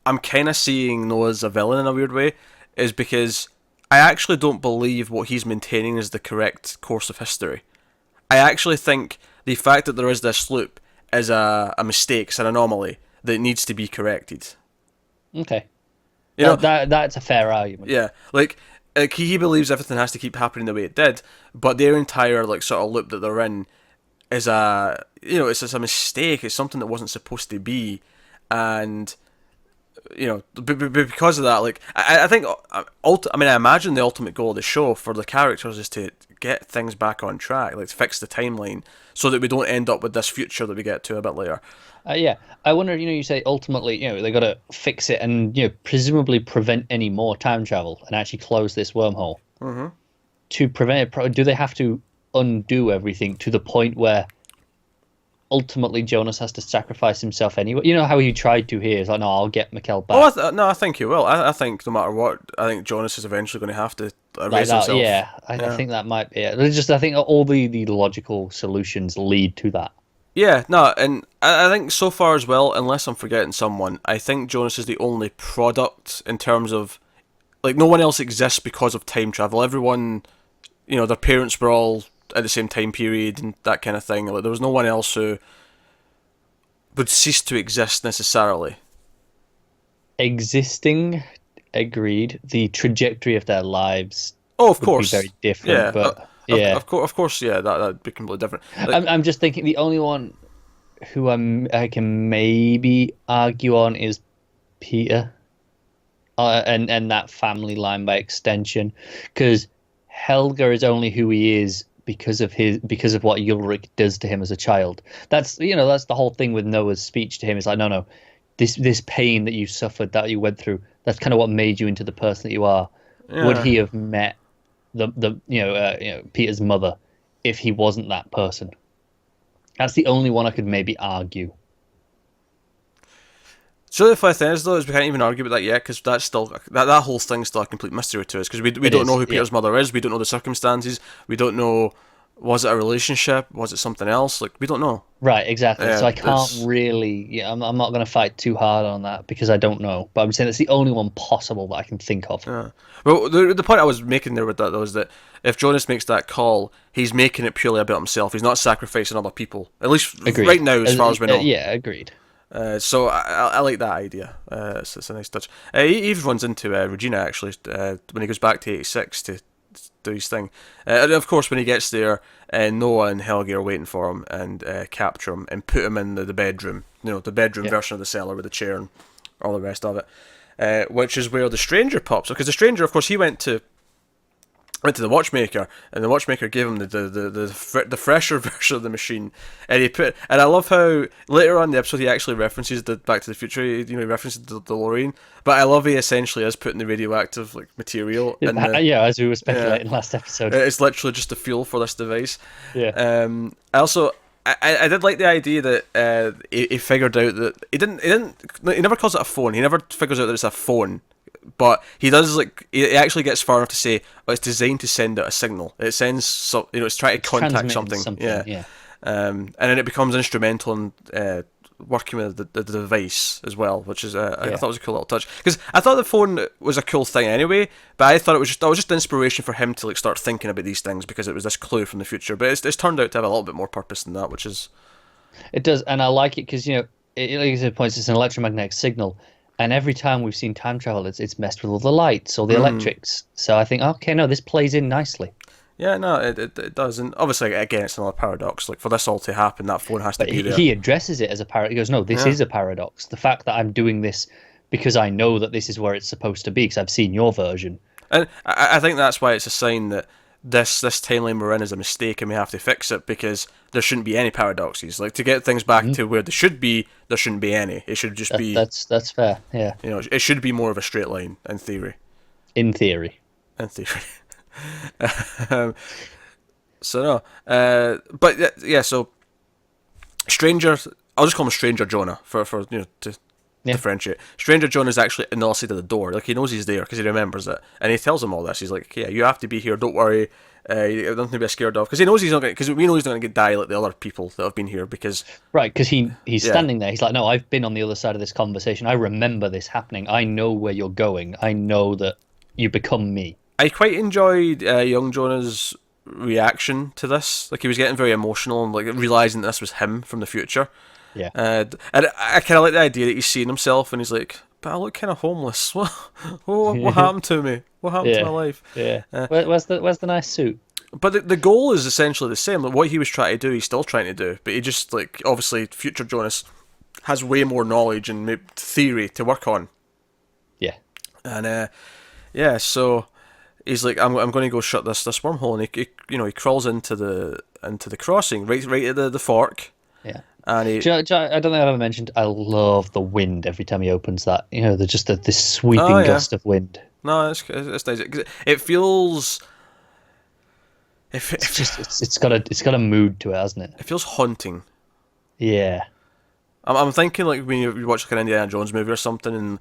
I'm kind of seeing Noah as a villain in a weird way, is because I actually don't believe what he's maintaining is the correct course of history. I actually think the fact that there is this loop is a mistake, it's an anomaly that needs to be corrected. Okay. That's a fair argument. Yeah, like he believes everything has to keep happening the way it did, but their entire sort of loop that they're in is it's just a mistake. It's something that wasn't supposed to be, and because of that, I think I imagine the ultimate goal of the show for the characters is to get things back on track, to fix the timeline, so that we don't end up with this future that we get to a bit later. Yeah, I wonder. You say ultimately, they got to fix it and presumably prevent any more time travel and actually close this wormhole. Mm-hmm. To prevent it, do they have to undo everything to the point where ultimately Jonas has to sacrifice himself anyway? You know how he tried to here. It's like, no, I'll get Mikkel back. I think he will. I think no matter what, I think Jonas is eventually going to have to erase himself. Yeah, I think that might be it. I think all the logical solutions lead to that. Yeah, no, and I think so far as well, unless I'm forgetting someone, I think Jonas is the only product in terms of, no one else exists because of time travel. Everyone, their parents were all at the same time period and that kind of thing. There was no one else who would cease to exist necessarily. Existing, agreed. The trajectory of their lives of course would be very different. Yeah, but of course, yeah, that'd be completely different. I'm just thinking the only one who I can maybe argue on is Peter, and that family line by extension, because Helga is only who he is because of what Ulrich does to him as a child. That's the whole thing with Noah's speech to him. It's like, no, no, this pain that you suffered, that you went through, that's kind of what made you into the person that you are. Would Yeah. he have met the Peter's mother if he wasn't that person? That's the only one I could maybe argue. So the funny thing is, though, is we can't even argue about that yet, because that's still that whole thing's still a complete mystery to us, because we It don't know is, who yeah. Peter's mother is, we don't know the circumstances, we don't know, was it a relationship, was it something else, like we don't know. Right, exactly. So I can't It's really, yeah, I'm not going to fight too hard on that because I don't know. But I'm saying it's the only one possible that I can think of. yeah. Well, the point I was making there with that though is that if Jonas makes that call, he's making it purely about himself. He's not sacrificing other people, at least right Agreed. now, as far as we know. Yeah, agreed. So I like that idea. It's a nice touch. He even runs into Regina actually when he goes back to '86 to do his thing. And of course, when he gets there, Noah and Helga are waiting for him and capture him and put him in the bedroom. You know, the bedroom Yeah. version of the cellar with the chair and all the rest of it. Which is where the stranger pops up, because the stranger, of course, he went to the watchmaker, and the watchmaker gave him the fresher version of the machine, and I love how later on in the episode he actually references the Back to the Future, he references the DeLorean, but I love he essentially is putting the radioactive like material in the Yeah, as we were yeah, speculating last episode. it's literally just the fuel for this device. Yeah. I also. I did like the idea that he figured out that he never calls it a phone. He never figures out that it's a phone, but he does he actually gets far enough to say, oh, it's designed to send out a signal. It sends it's trying to It's contact transmitting something. something, yeah. And then it becomes instrumental in working with the device as well, which is I Yeah. thought was a cool little touch, because I thought the phone was a cool thing anyway, but I thought that was just inspiration for him to like start thinking about these things, because it was this clue from the future. But it's turned out to have a little bit more purpose than that, which is It does, and I like it because like you said, points it's an electromagnetic signal, and every time we've seen time travel, it's messed with all the lights or the electrics. So I think, okay, no, this plays in nicely. yeah, no, it does, and obviously again it's another paradox. Like for this all to happen, that phone has to But be there. he addresses it as a paradox. He goes, no, this Yeah. is a paradox. The fact that I'm doing this because I know that this is where it's supposed to be because I've seen your version. And I think that's why it's a sign that this timeline we're in is a mistake, and we have to fix it, because there shouldn't be any paradoxes. Like to get things back to where they should be, there shouldn't be any. It should just be, That's fair. Yeah, it should be more of a straight line in theory. in theory. In theory. um, so no, but yeah. So Stranger, I'll just call him Stranger Jonah for to Yeah. differentiate. Stranger Jonah is actually in the other side of the door. Like he knows he's there because he remembers it, and he tells him all this. He's like, "Yeah, you have to be here. Don't worry. You have nothing to be scared of." Because he knows he's not going. Because we know he's not going to get die like the other people that have been here. Because Right, because he's Yeah. standing there. He's like, no, I've been on the other side of this conversation. I remember this happening. I know where you're going. I know that you become me. I quite enjoyed young Jonah's reaction to this. Like he was getting very emotional and like realizing that this was him from the future. Yeah. And I kind of like the idea that he's seeing himself and he's like, "But I look kind of homeless. What happened to me? What happened to Yeah. my life?" Yeah. Where's the nice suit? But the goal is essentially the same. Like what he was trying to do, he's still trying to do. But he just like obviously future Jonas has way more knowledge and theory to work on. Yeah. And yeah, so he's like, I'm going to go shut this wormhole, and he crawls into the crossing right at the fork, Yeah. and he Do I don't think I've ever mentioned. I love the wind every time he opens that. There's just this sweeping Oh, yeah. gust of wind. no, it's nice. It feels It's just it's got a mood to it, hasn't it? it feels haunting. Yeah. I'm thinking like when you watch like an Indiana Jones movie or something, and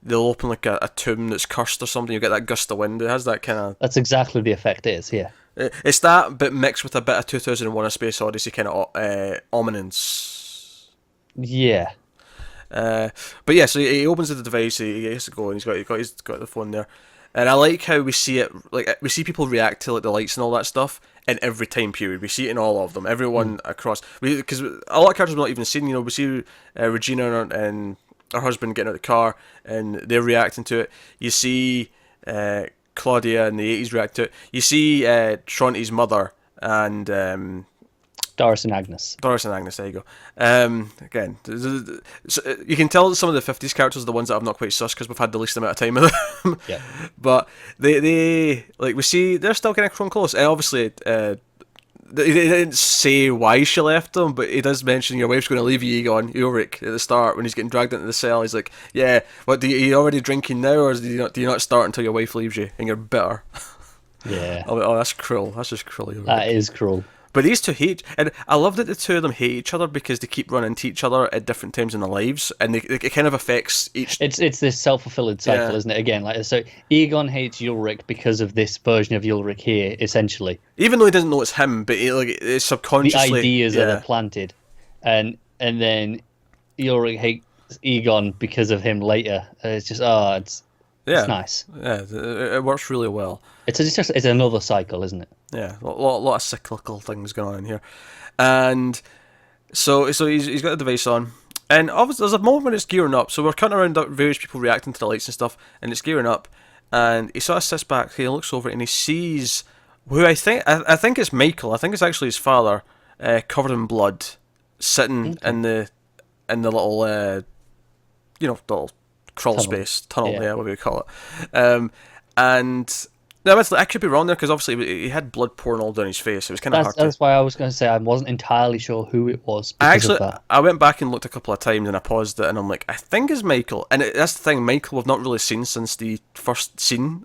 they'll open like a tomb that's cursed or something. You get that gust of wind. It has that kind of. That's exactly the effect it is. Yeah. It's that, but mixed with a bit of 2001: A Space Odyssey kind of ominence. Yeah. But yeah, so he opens the device. He has to go, and he's got the phone there. And I like how we see it. Like we see people react to like the lights and all that stuff in every time period. We see it in all of them. Everyone across. Because a lot of characters we're not even seen. We see Regina and her husband getting out of the car, and they're reacting to it. You see Claudia in the 80s react to it. You see Tronte's mother and Doris and Agnes. Doris and Agnes, there you go. Again, so you can tell that some of the 50s characters are the ones that I've not quite sussed because we've had the least amount of time with them. Yeah. But they like we see they're still kind of grown close, and obviously he didn't say why she left him, but he does mention your wife's going to leave you, Egon, Ulrich, at the start when he's getting dragged into the cell. He's like, "Yeah, what are you already drinking now, or do you not start until your wife leaves you and you're bitter?" Yeah. Oh, that's cruel. That's just cruel. Ulrich. That is cruel. But these two hate, and I love that the two of them hate each other because they keep running into each other at different times in their lives, and it kind of affects each. It's this self-fulfilling cycle, isn't it? Again, like so, Egon hates Ulrich because of this version of Ulrich here, essentially. Even though he doesn't know it's him, but it's subconsciously The ideas are planted, and then Ulrich hates Egon because of him later. It's just it's nice. Yeah, it works really well. It's another cycle, isn't it? Yeah, a lot of cyclical things going on in here, and so he's got the device on, and obviously there's a moment when it's gearing up. So we're cutting around various people reacting to the lights and stuff, and it's gearing up, and he sort of sits back, he looks over, and he sees who I think it's Michael. I think it's actually his father, covered in blood, sitting in the little the little crawl space tunnel, whatever you call it, and. No, I could be wrong there because obviously he had blood pouring all down his face. It was kind of hard. That's why I was going to say I wasn't entirely sure who it was. Of that. I went back and looked a couple of times and I paused it and I'm like, I think it's Michael. And that's the thing, Michael we've not really seen since the first scene.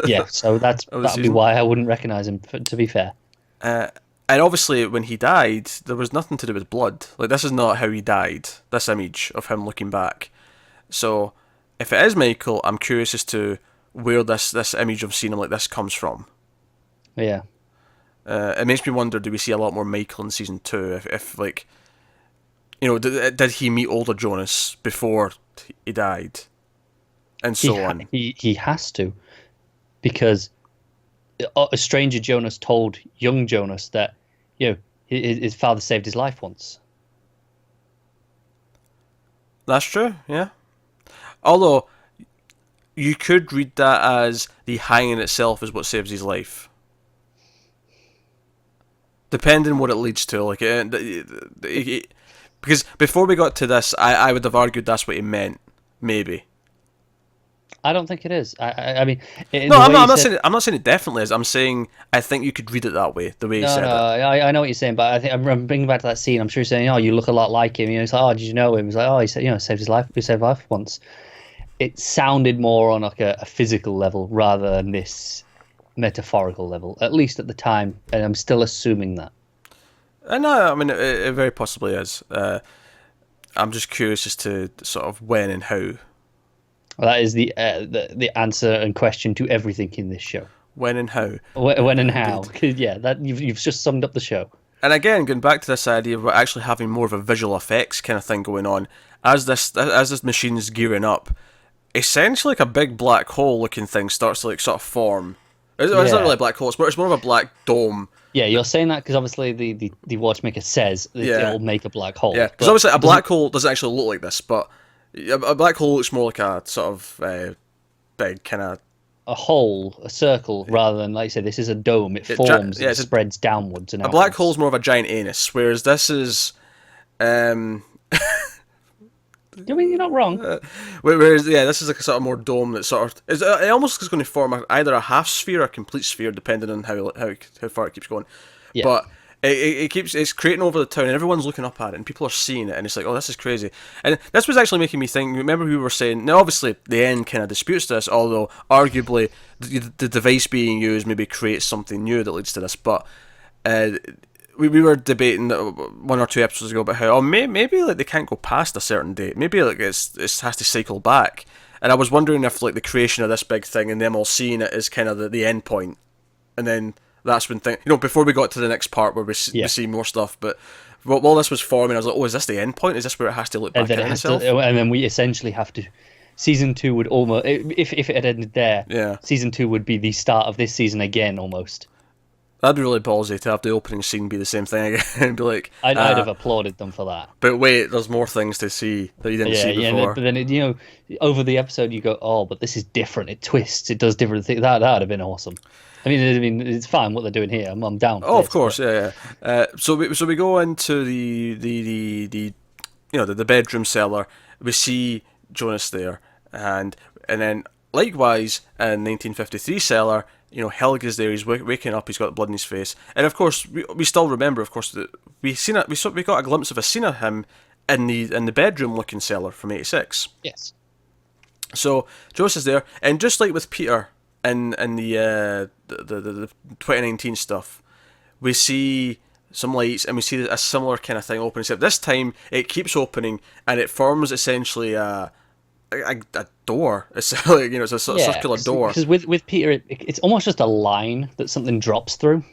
Yeah, so that'd be why I wouldn't recognise him. To be fair. And obviously when he died, there was nothing to do with blood. Like this is not how he died. This image of him looking back. So if it is Michael, I'm curious as to where this image of seeing him like this comes from. Yeah. It makes me wonder, do we see a lot more Michael in season 2? If like, did he meet older Jonas before he died? And so on. He has to. Because a stranger Jonas told young Jonas that, his father saved his life once. That's true, yeah. Although, you could read that as the hanging itself is what saves his life. Depending what it leads to. Because before we got to this, I would have argued that's what he meant. Maybe. I don't think it is. I mean... No, I'm not saying it definitely is. I'm saying I think you could read it that way, the way he said it. I know what you're saying, but I think I'm bringing back to that scene. I'm sure you're saying, you look a lot like him. He's like, oh, did you know him? He's like, oh, he said, saved his life. He saved life once. It sounded more on like a physical level rather than this metaphorical level, at least at the time, and I'm still assuming that. No, I mean it very possibly is. I'm just curious as to sort of when and how. Well, that is the answer and question to everything in this show. When and how. When and how? Yeah, that you've just summed up the show. And again, going back to this idea of actually having more of a visual effects kind of thing going on, as this machine's gearing up. Essentially, like a big black hole looking thing starts to sort of form. It's not really a black hole. It's more of a black dome. Yeah, you're saying that because obviously the watchmaker says that it'll make a black hole. Yeah, because obviously a black hole doesn't actually look like this, but a black hole looks more like a sort of big kind of a hole, a circle, rather than, like you say, this is a dome. It forms, it spreads downwards and outwards. A black hole's more of a giant anus, whereas this is... I mean, you're not wrong. Whereas, this is like a sort of more dome that sort of... It almost is going to form either a half sphere or a complete sphere, depending on how far it keeps going. Yeah. But it's creating over the town, and everyone's looking up at it, and people are seeing it, and it's like, oh, this is crazy. And this was actually making me think, remember we were saying, now obviously the end kind of disputes this, although arguably the device being used maybe creates something new that leads to this, but... We were debating 1 or 2 episodes ago about how maybe like they can't go past a certain date. Maybe like it has to cycle back. And I was wondering if like the creation of this big thing and them all seeing it is kind of the end point. And then that's when before we got to the next part where we see more stuff. But while this was forming, I was like, oh, is this the end point? Is this where it has to look back at itself? And then we essentially have to. Season 2 would almost, if it had ended there. Yeah. Season 2 would be the start of this season again, almost. That'd be really ballsy to have the opening scene be the same thing again and be like, I'd have applauded them for that. but wait, there's more things to see that you didn't Yeah, see yeah, before. but then over the episode you go, oh, but this is different. It twists. It does different things. That'd have been awesome. I mean, it's fine what they're doing here. I'm down. For Oh, of this, course, but- yeah, yeah. So we go into the the bedroom cellar. We see Jonas there, and then likewise in 1953 cellar, Helga's there. He's waking up. He's got blood in his face, and of course we still remember, of course, that we got a glimpse of a scene of him in the bedroom looking cellar from '86. Yes. So Jonas is there, and just like with Peter in the 2019 stuff, we see some lights and we see a similar kind of thing open. Except this time it keeps opening and it forms essentially a door. It's like, it's a circular door. Because with Peter, it's almost just a line that something drops through.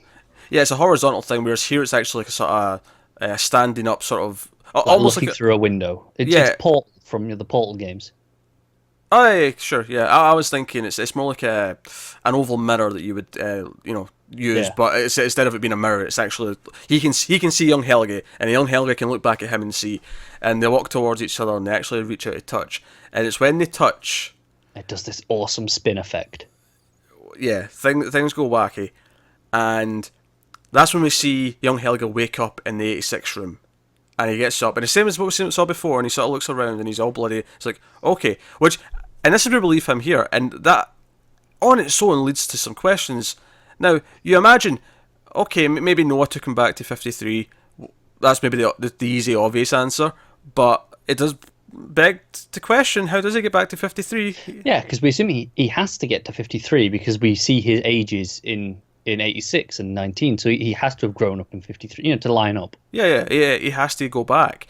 Yeah, it's a horizontal thing, whereas here it's actually like a sort of standing up sort of Like almost looking like through a window. It's Portal from the Portal games. Oh, yeah, sure, yeah. I was thinking it's more like an oval mirror that you would use, Yeah. but instead of it being a mirror, it's actually he can see young Helga, and young Helga can look back at him and see, and they walk towards each other and they actually reach out to touch, and it's when they touch, It does this awesome spin effect. yeah, things go wacky, and that's when we see young Helga wake up in the 86 room. And he gets up, and the same as what we saw before, and he sort of looks around, and he's all bloody. It's like, okay, and this is where we leave him here, and that on its own leads to some questions. Now, you imagine, okay, maybe Noah took him back to 53. That's maybe the easy, obvious answer, but it does beg to question, how does he get back to 53? Yeah, because we assume he has to get to 53 because we see his ages in 86 and 19, so he has to have grown up in 53, to line up. Yeah, he has to go back.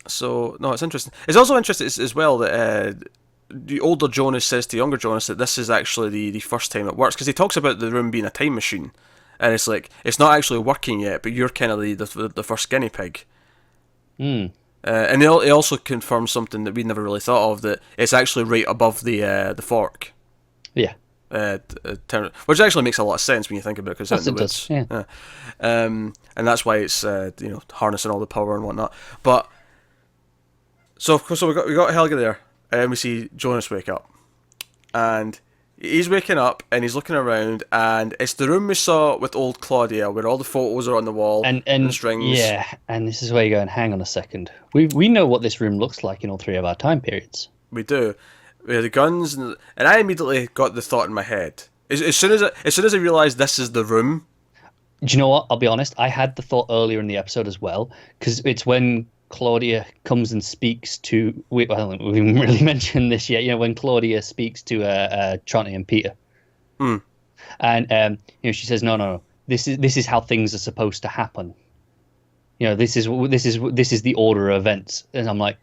So, no, it's interesting. It's also interesting as well that the older Jonas says to younger Jonas that this is actually the first time it works, because he talks about the room being a time machine, and it's like, it's not actually working yet, but you're kind of the first guinea pig. And he also confirms something that we never really thought of, that it's actually right above the fork. Yeah. Which actually makes a lot of sense when you think about it, because Yes, it does. Yeah. And that's why it's harnessing all the power and whatnot. But so of course we got Helga there, and we see Jonas wake up, and he's waking up and he's looking around, and it's the room we saw with old Claudia, where all the photos are on the wall and strings. Yeah, and this is where you're going, hang on a second. We know what this room looks like in all three of our time periods. We do. We had the guns, and I immediately got the thought in my head. As soon as I realised this is the room. Do you know what? I'll be honest. I had the thought earlier in the episode as well, because it's when Claudia comes and speaks to. I don't think we've even really mentioned this yet. When Claudia speaks to Tronte and Peter, and she says, "No. This is how things are supposed to happen. This is the order of events." And I'm like,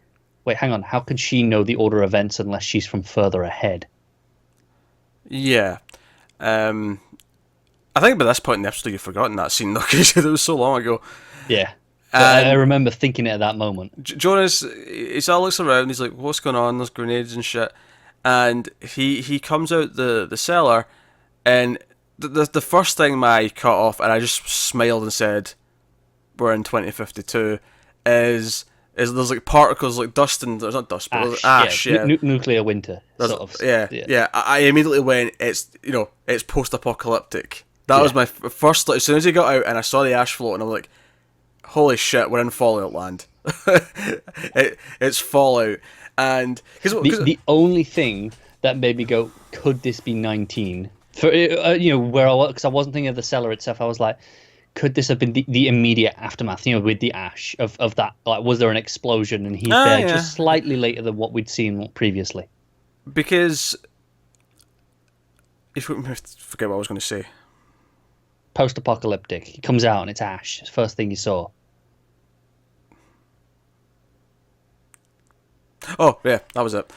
wait, hang on. How can she know the order of events unless she's from further ahead? Yeah. I think by this point in the episode you've forgotten that scene, though, because it was so long ago. Yeah. I remember thinking it at that moment. Jonas, he sort of looks around, he's like, what's going on? There's grenades and shit. And he comes out the cellar, and the first thing my eye cut off, and I just smiled and said, we're in 2052, is there's like particles, like dust, and there's not dust, but ash, yeah. Nuclear winter, sort of. Yeah. I immediately went, it's post-apocalyptic. That was my first, as soon as he got out and I saw the ash floating, I'm like, holy shit, we're in Fallout land. It's Fallout. And the only thing that made me go, could this be 19? For because I wasn't thinking of the cellar itself, I was like, could this have been the immediate aftermath, with the ash of that? Like, was there an explosion and he's there just slightly later than what we'd seen previously? Because I forget what I was going to say. Post-apocalyptic. He comes out and it's ash. It's the first thing you saw. Oh, yeah, that was it.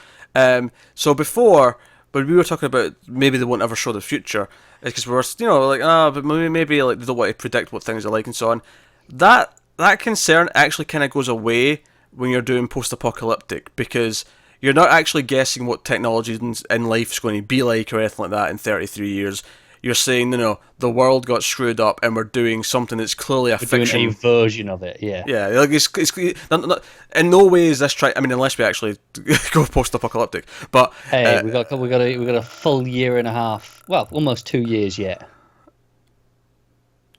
So before, when we were talking about maybe they won't ever show the future, it's because we were, but maybe like they don't want to predict what things are like and so on. That concern actually kind of goes away when you're doing post-apocalyptic, because you're not actually guessing what technology in life is going to be like or anything like that in 33 years. you're saying, the world got screwed up and we're doing something that's clearly a fiction. Doing a version of it, yeah. Yeah, like it's in no way is this try. I mean, unless we actually go post-apocalyptic. But hey, we got a full year and a half. Well, almost 2 years yet.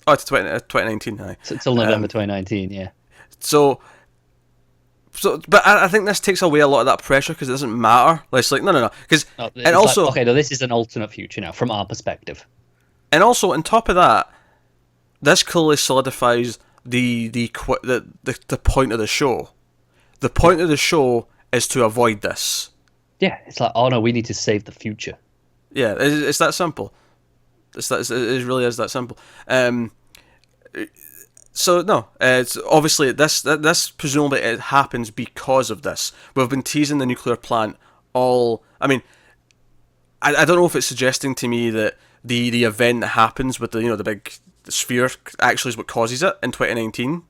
Oh, it's 2019 now. So till November 2019, yeah. So, but I think this takes away a lot of that pressure because it doesn't matter. Like, it's like no, because and also okay, no, this is an alternate future now from our perspective. And also, on top of that, this clearly solidifies the point of the show. The point of the show is to avoid this. Yeah, it's like, oh no, we need to save the future. Yeah, it's that simple. It really is that simple. So no, it's obviously this presumably it happens because of this. We've been teasing the nuclear plant all. I mean, I don't know if it's suggesting to me that the event that happens with the big sphere actually is what causes it in 2019.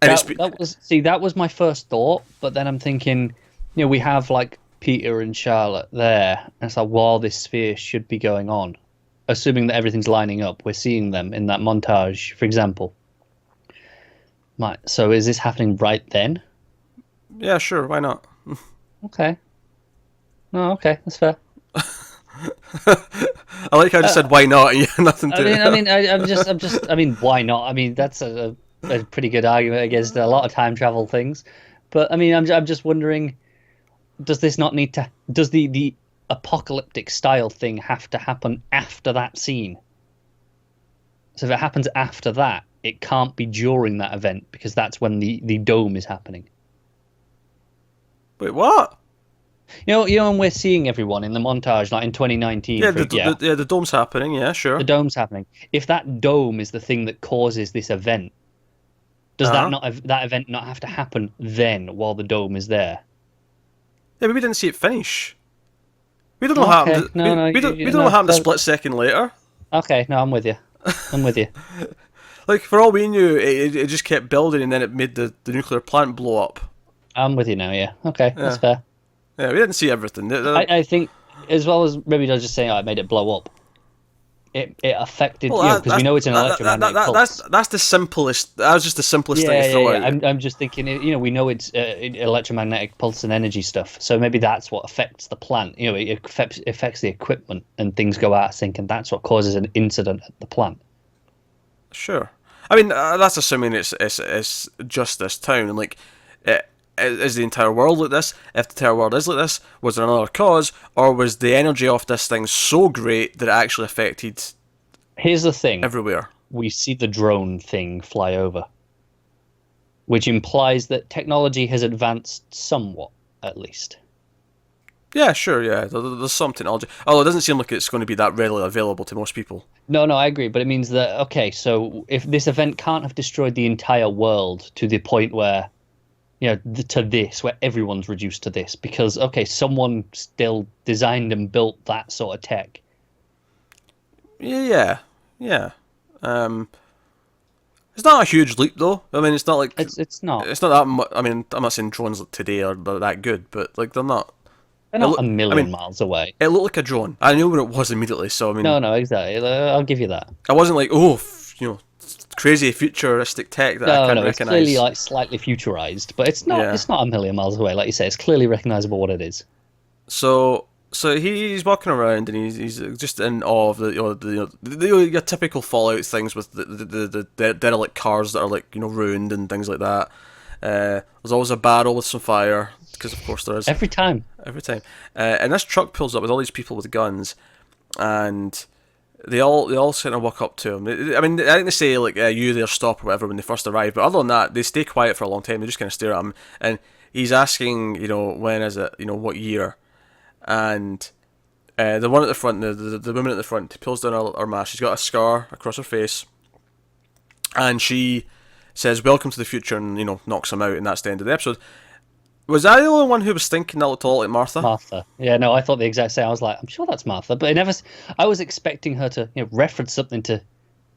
And that was my first thought, but then I'm thinking, we have like Peter and Charlotte there, and it's like, well, this sphere should be going on, assuming that everything's lining up. We're seeing them in that montage, for example. Right, so is this happening right then? Yeah, sure, why not? Okay. Oh, okay, that's fair. I like how I just said why not. Yeah, nothing to. I mean, why not? I mean, that's a pretty good argument against a lot of time travel things. But I mean, I'm just wondering, does this not need to? Does the apocalyptic style thing have to happen after that scene? So if it happens after that, it can't be during that event because that's when the dome is happening. Wait, what? When we're seeing everyone in the montage, like in 2019. Yeah, the dome's happening. Yeah, sure. The dome's happening. If that dome is the thing that causes this event, does that event not have to happen then while the dome is there? Yeah, but we didn't see it finish. We don't know what happened. We don't know what happened a split second later. Okay, no, I'm with you. I'm with you. Like, for all we knew, it just kept building and then it made the nuclear plant blow up. I'm with you now, yeah. Okay, that's fair. Yeah, we didn't see everything. I think, as well as maybe I was just saying, it made it blow up. It affected, because we know it's an electromagnetic pulse. That's the simplest. That was just the simplest thing to throw out. I'm just thinking, we know it's electromagnetic pulse and energy stuff. So maybe that's what affects the plant. It affects the equipment and things go out of sync, and that's what causes an incident at the plant. Sure. I mean, that's assuming it's just this town, and like, is the entire world like this? If the entire world is like this, was there another cause, or was the energy of this thing so great that it actually affected? Here's the thing. Everywhere. We see the drone thing fly over, which implies that technology has advanced somewhat, at least. Yeah, sure, yeah. There's some technology. Although it doesn't seem like it's going to be that readily available to most people. No, I agree. But it means that, okay, so if this event can't have destroyed the entire world to the point where, to this, where everyone's reduced to this, because, okay, someone still designed and built that sort of tech. Yeah. It's not a huge leap, though. I mean, it's not like... It's not. It's not that much. I mean, I'm not saying drones today are that good, but, like, they're not... They're not a million miles away. It looked like a drone. I knew what it was immediately, so, I mean... No, exactly. I'll give you that. I wasn't like, crazy futuristic tech that I can't recognize. It's clearly like slightly futurized, but it's not. Yeah. It's not a million miles away, like you say. It's clearly recognizable what it is. So he's walking around and he's just in awe of your typical Fallout things with the derelict cars that are like ruined and things like that. There's always a barrel with some fire because of course there is every time. And this truck pulls up with all these people with guns, and they all kind of walk up to him. I mean, I think they say like you there, stop or whatever when they first arrive, but other than that, they stay quiet for a long time. They just kind of stare at him, and he's asking, when is it, what year, and the one at the front, the woman at the front, pulls down her mask. She's got a scar across her face, and she says, "Welcome to the future," and knocks him out, and that's the end of the episode. Was I the only one who was thinking that looked a lot like Martha? Martha. Yeah, no, I thought the exact same. I was like, I'm sure that's Martha, but I was expecting her to reference something to,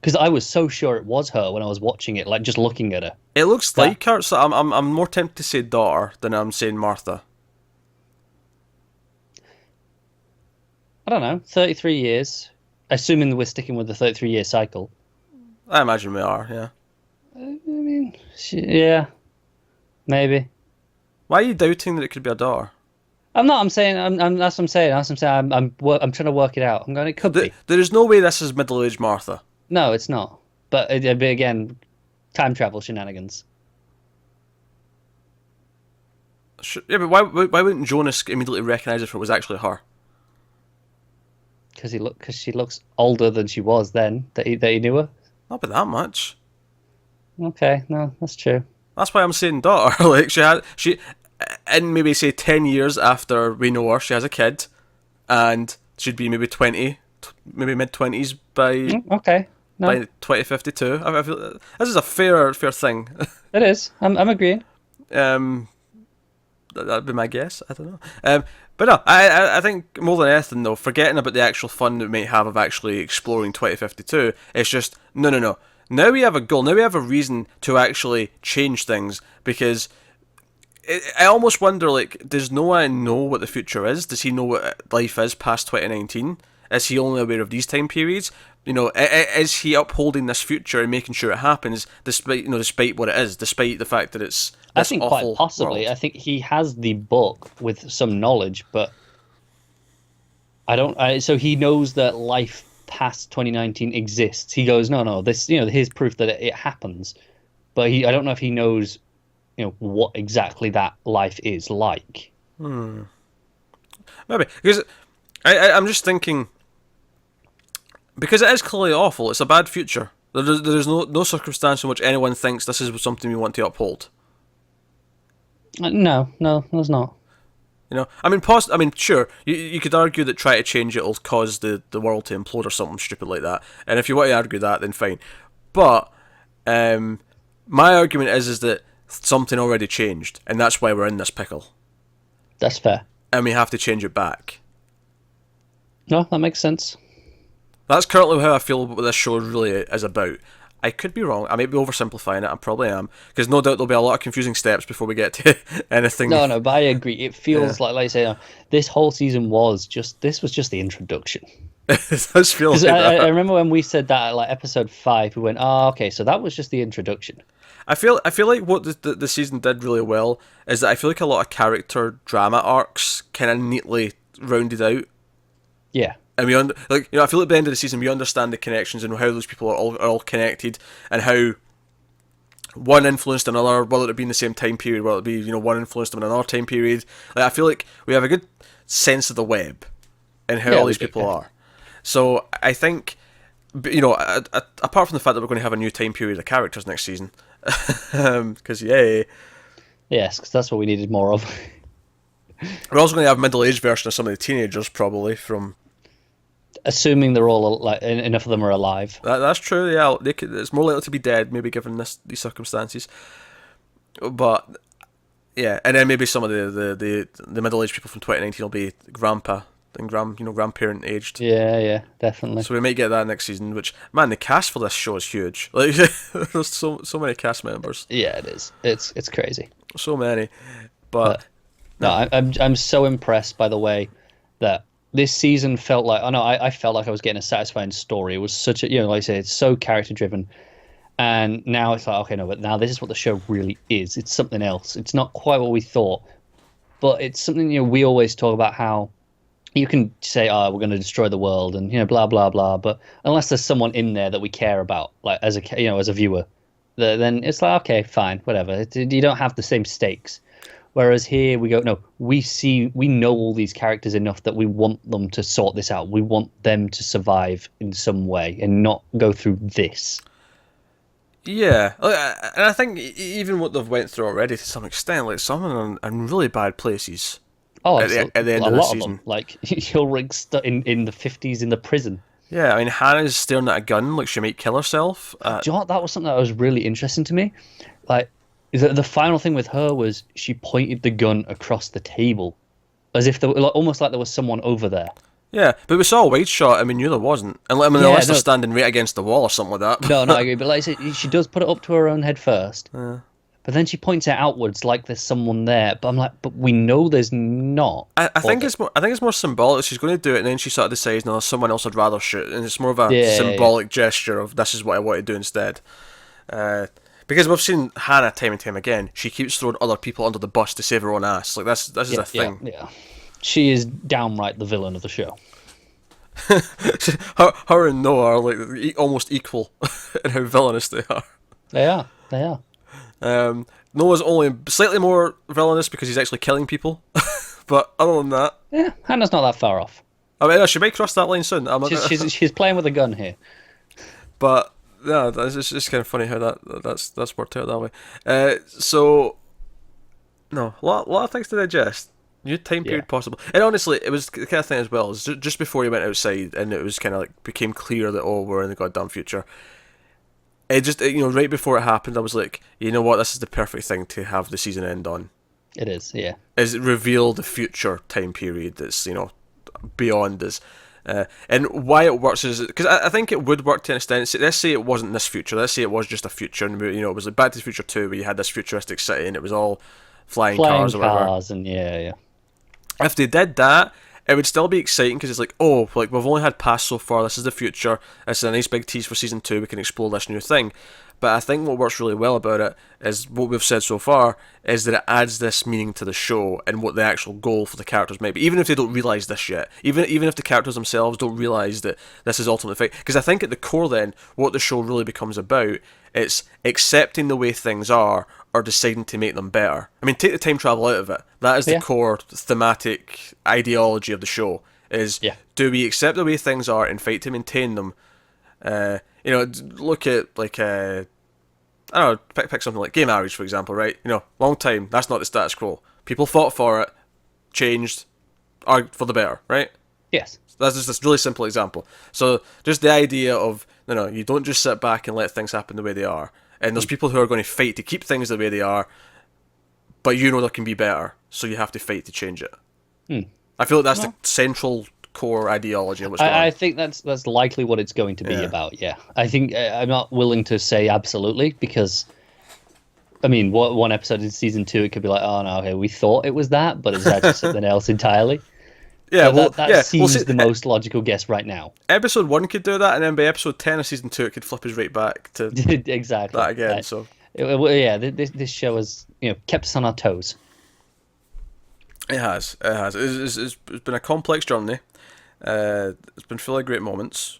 because I was so sure it was her when I was watching it, like just looking at her. It looks like her, so I'm more tempted to say daughter than I'm saying Martha. I don't know, 33 years. Assuming we're sticking with the 33-year cycle. I imagine we are, yeah. I mean, yeah, maybe. Why are you doubting that it could be a daughter? I'm not. I'm saying. That's what I'm saying. That's what I'm saying. I'm trying to work it out. I'm going. It could be. There is no way this is middle-aged Martha. No, it's not. But it'd be again, time travel shenanigans. Yeah, but why wouldn't Jonas immediately recognise if it was actually her? Because she looks older than she was then that he knew her. Not by that much. Okay, no, that's true. That's why I'm saying daughter. Like she in maybe say 10 years after we know her, she has a kid, and she'd be maybe 20, maybe mid-20s Okay, no, by 2052. I feel this is a fair thing. it is. I'm agreeing. That'd be my guess. I don't know. But no, I think more than anything though, forgetting about the actual fun that we might have of actually exploring 2052, it's just no. Now we have a goal. Now we have a reason to actually change things, because I almost wonder, like, does Noah know what the future is? Does he know what life is past 2019? Is he only aware of these time periods? You know, is he upholding this future and making sure it happens, despite what it is, despite the fact that it's this I think quite awful possibly. world? I think he has the book with some knowledge, but I don't. So he knows that life past 2019 exists. He goes, no, this, here's proof that it happens. But I don't know if he knows, what exactly that life is like. Maybe, because I'm just thinking, because it is clearly awful. It's a bad future. There's no circumstance in which anyone thinks this is something we want to uphold. No, there's not. I mean, sure, you could argue that try to change it will cause the world to implode or something stupid like that. And if you want to argue that, then fine. But my argument is that something already changed, and that's why we're in this pickle. That's fair. And we have to change it back. No, that makes sense. That's currently how I feel what this show really is about. I could be wrong. I may be oversimplifying it. I probably am. Because no doubt there'll be a lot of confusing steps before we get to anything. No, but I agree. It feels like I say, this whole season was just the introduction. It does feel like I that. remember when we said that at like episode 5, we went, oh, okay, so that was just the introduction. I feel like what the season did really well is that I feel like a lot of character drama arcs kind of neatly rounded out. Yeah. And I feel like at the end of the season we understand the connections and how those people are all connected, and how one influenced another, whether it be in the same time period, whether it be one influenced them in another time period. Like, I feel like we have a good sense of the web and how all these people are. So I think, apart from the fact that we're going to have a new time period of characters next season, because yay. Yes, because that's what we needed more of. We're also going to have a middle-aged version of some of the teenagers, probably, from... Assuming they're all, like, enough of them are alive. That's true, yeah. It's more likely to be dead, maybe, given these circumstances. But, yeah, and then maybe some of the middle-aged people from 2019 will be grandpa and grandparent aged. Yeah, definitely. So we might get that next season, which, man, the cast for this show is huge. Like, there's so many cast members. Yeah, it is. It's crazy. So many. But no, I'm so impressed by the way that this season felt like. I felt like I was getting a satisfying story. It was such a, like I say, it's so character driven, and now it's like, okay, no, but now this is what the show really is. It's something else. It's not quite what we thought, but it's something we always talk about how you can say, oh, we're going to destroy the world and blah blah blah, but unless there's someone in there that we care about, like as a viewer, then it's like, okay, fine, whatever. You don't have the same stakes. Whereas here we go, no, we know all these characters enough that we want them to sort this out. We want them to survive in some way and not go through this. Yeah, and I think even what they've went through already to some extent, like some of them are in really bad places. Oh, at the end of the season, of them, like Ulrich in the 50s in the prison. Yeah, I mean, Hannah's staring at a gun like she might kill herself. Do you know what? That was something that was really interesting to me. Like, the final thing with her was she pointed the gun across the table, as if almost like there was someone over there. Yeah, but we saw a wide shot and we knew there wasn't. Unless they're standing right against the wall or something like that. No, I agree. But like I said, she does put it up to her own head first. Yeah. But then she points it outwards like there's someone there. But I'm like, but we know there's not. I think it's more. I think it's more symbolic. She's going to do it, and then she sort of decides, no, someone else I'd rather shoot, and it's more of a symbolic gesture of this is what I want to do instead. Because we've seen Hannah time and time again. She keeps throwing other people under the bus to save her own ass. Like this is a thing. Yeah. She is downright the villain of the show. her and Noah are like almost equal in how villainous they are. They are. Noah's only slightly more villainous because he's actually killing people. But other than that, yeah, Hannah's not that far off. I mean, she might cross that line soon. She's playing with a gun here. But yeah, it's just kind of funny how that's worked out that way. So no, a lot of things to digest. New time period possible, and honestly, it was the kind of thing as well. It was just before you went outside, and it was kind of like became clear that we're in the goddamn future. It just right before it happened, I was like, you know what, this is the perfect thing to have the season end on. It is, yeah. Is it reveal the future time period that's beyond us. And why it works is because I think it would work to an extent. Let's say it wasn't this future. Let's say it was just a future, and it was like Back to the Future 2, where you had this futuristic city, and it was all flying cars or whatever. And yeah. If they did that, it would still be exciting because it's like, oh, like we've only had past so far. This is the future. This is a nice big tease for season 2. We can explore this new thing. But I think what works really well about it is what we've said so far is that it adds this meaning to the show and what the actual goal for the characters might be, even if they don't realise this yet. Even if the characters themselves don't realise that this is ultimate fate. Because I think at the core then, what the show really becomes about, it's accepting the way things are or deciding to make them better. I mean, take the time travel out of it. That is the core thematic ideology of the show. Do we accept the way things are and fight to maintain them? Look at like I don't know, pick something like gay marriage, for example, right? Long time, that's not the status quo. People fought for it, changed, are for the better, right? Yes. That's just this really simple example. So just the idea of you don't just sit back and let things happen the way they are. And there's people who are going to fight to keep things the way they are, but there can be better, so you have to fight to change it. I feel like that's the central core ideology of what's going on. I think that's likely what it's going to be about, yeah. I think I'm not willing to say absolutely, because I mean, one episode in season 2, it could be like, oh no, okay, we thought it was that, but it's actually something else entirely. Yeah, that seems the most logical guess right now. Episode 1 could do that, and then by episode 10 of season 2, it could flip us right back to exactly that again. So this show has kept us on our toes. It has. It's been a complex journey. It's been full of great moments,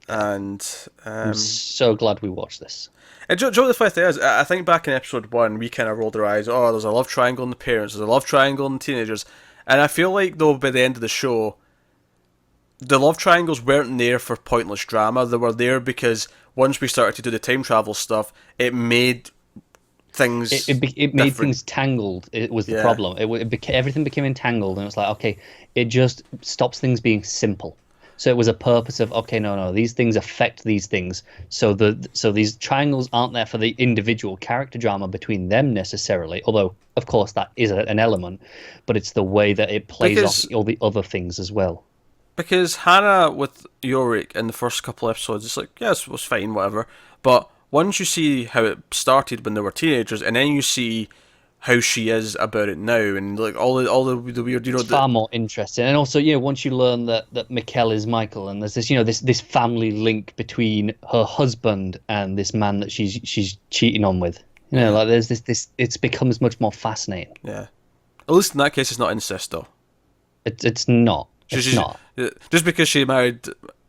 and I'm so glad we watched this. And do you know what the funny thing is? I think back in episode 1, we kind of rolled our eyes. Oh, there's a love triangle in the parents. There's a love triangle in the teenagers. And I feel like, though, by the end of the show, the love triangles weren't there for pointless drama. They were there because once we started to do the time travel stuff, it made things it made things tangled. It was the problem. Everything became entangled, and it's like, okay, it just stops things being simple. So it was a purpose of, okay, no, these things affect these things. So these triangles aren't there for the individual character drama between them necessarily, although, of course, that is an element, but it's the way that it plays off all the other things as well. Because Hannah with Ulrich in the first couple of episodes, it's like, yes, it was fine, whatever. But once you see how it started when they were teenagers, and then you see how she is about it now, and like all the weird, it's far more interesting. And also, once you learn that Mikkel is Michael, and there's this family link between her husband and this man that she's cheating on with, like there's this it becomes much more fascinating. Yeah, at least in that case, it's not incest though. It's not. It's not. Just because she married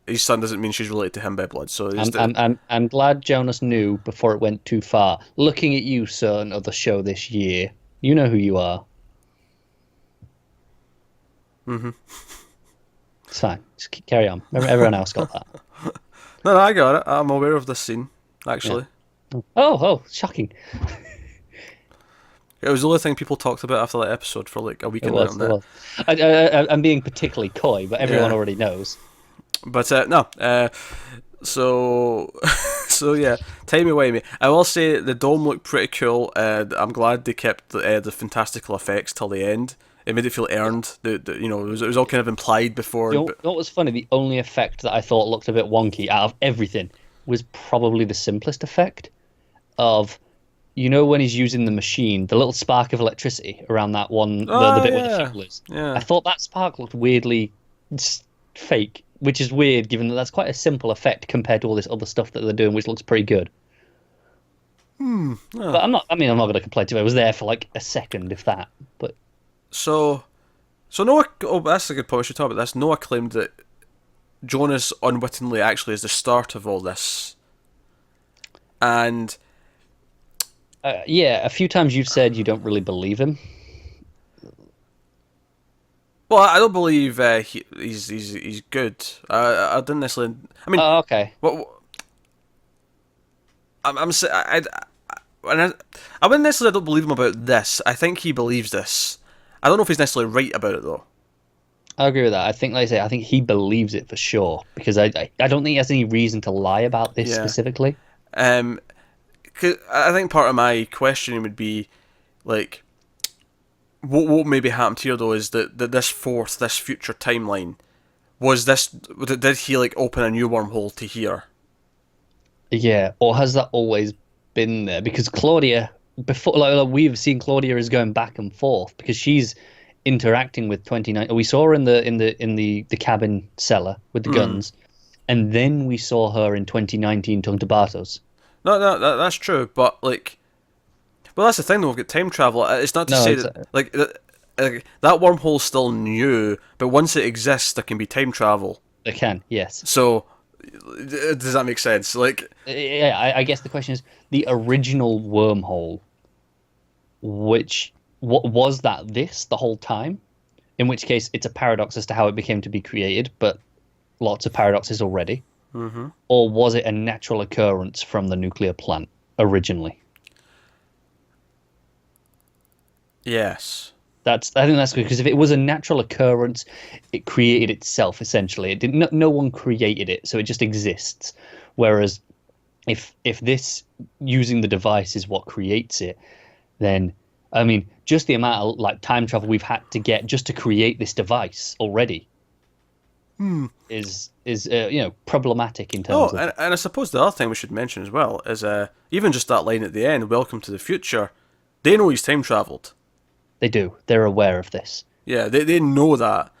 his son doesn't mean she's related to him by blood. So I'm glad Jonas knew before it went too far. Looking at you, son of the show this year, you know who you are. Mm-hmm. It's fine. Just carry on. Everyone else got that. No, I got it. I'm aware of this scene, actually. Yeah. Oh, shocking. It was the only thing people talked about after that episode for like a week and a half. I'm being particularly coy, but everyone already knows. But so yeah, timey-wimey. I will say the dome looked pretty cool. I'm glad they kept the fantastical effects till the end. It made it feel earned. It was all kind of implied before. You know what was funny? The only effect that I thought looked a bit wonky out of everything was probably the simplest effect of you know when he's using the machine, the little spark of electricity around that one, the Oh bit where the yeah, fuel is. I yeah. thought that spark looked weirdly fake, which is weird given that that's quite a simple effect compared to all this other stuff that they're doing, which looks pretty good. Oh. But I'm not going to complain too. I was there for like a second, if that. But So, so Noah. Oh, that's a good point. We should talk about this. Noah claimed that Jonas unwittingly actually is the start of all this, and yeah, a few times you've said you don't really believe him. well, I don't believe he's good. I didn't necessarily. I mean, Oh, okay. what I'm saying, and I wouldn't necessarily don't believe him about this. I think he believes this. I don't know if he's necessarily right about it though. I agree with that. I think, like I say, I think he believes it for sure because I don't think he has any reason to lie about this Yeah. specifically. 'Cause I think part of my questioning would be like, what maybe happened here though is that this future timeline did he like open a new wormhole to here? Yeah, or has that always been there? Because Claudia, before like we've seen Claudia is going back and forth because she's interacting with 29. We saw her in the cabin cellar with the Mm. guns, and then we saw her in 2019 talking to Bartosz. No, that's true, but like, well, that's the thing though. We've got time travel. It's not to No, say it's that that wormhole's still new, but once it exists, there can be time travel. they can, yes. So, does that make sense? Like, Yeah, I guess the question is the original wormhole, which what was that this the whole time? In which case, it's a paradox as to how it became to be created, but lots of paradoxes already. mm-hmm. Or was it a natural occurrence from the nuclear plant originally? Yes. I think that's good because if it was a natural occurrence, it created itself essentially. It didn't. No one created it, so it just exists. Whereas if this using the device is what creates it, then I mean, just the amount of like time travel we've had to get just to create this device already is problematic in Oh, terms of and I suppose the other thing we should mention as well is even just that line at the end, "Welcome to the future." They know he's time travelled. they're aware of this. Yeah, they know that,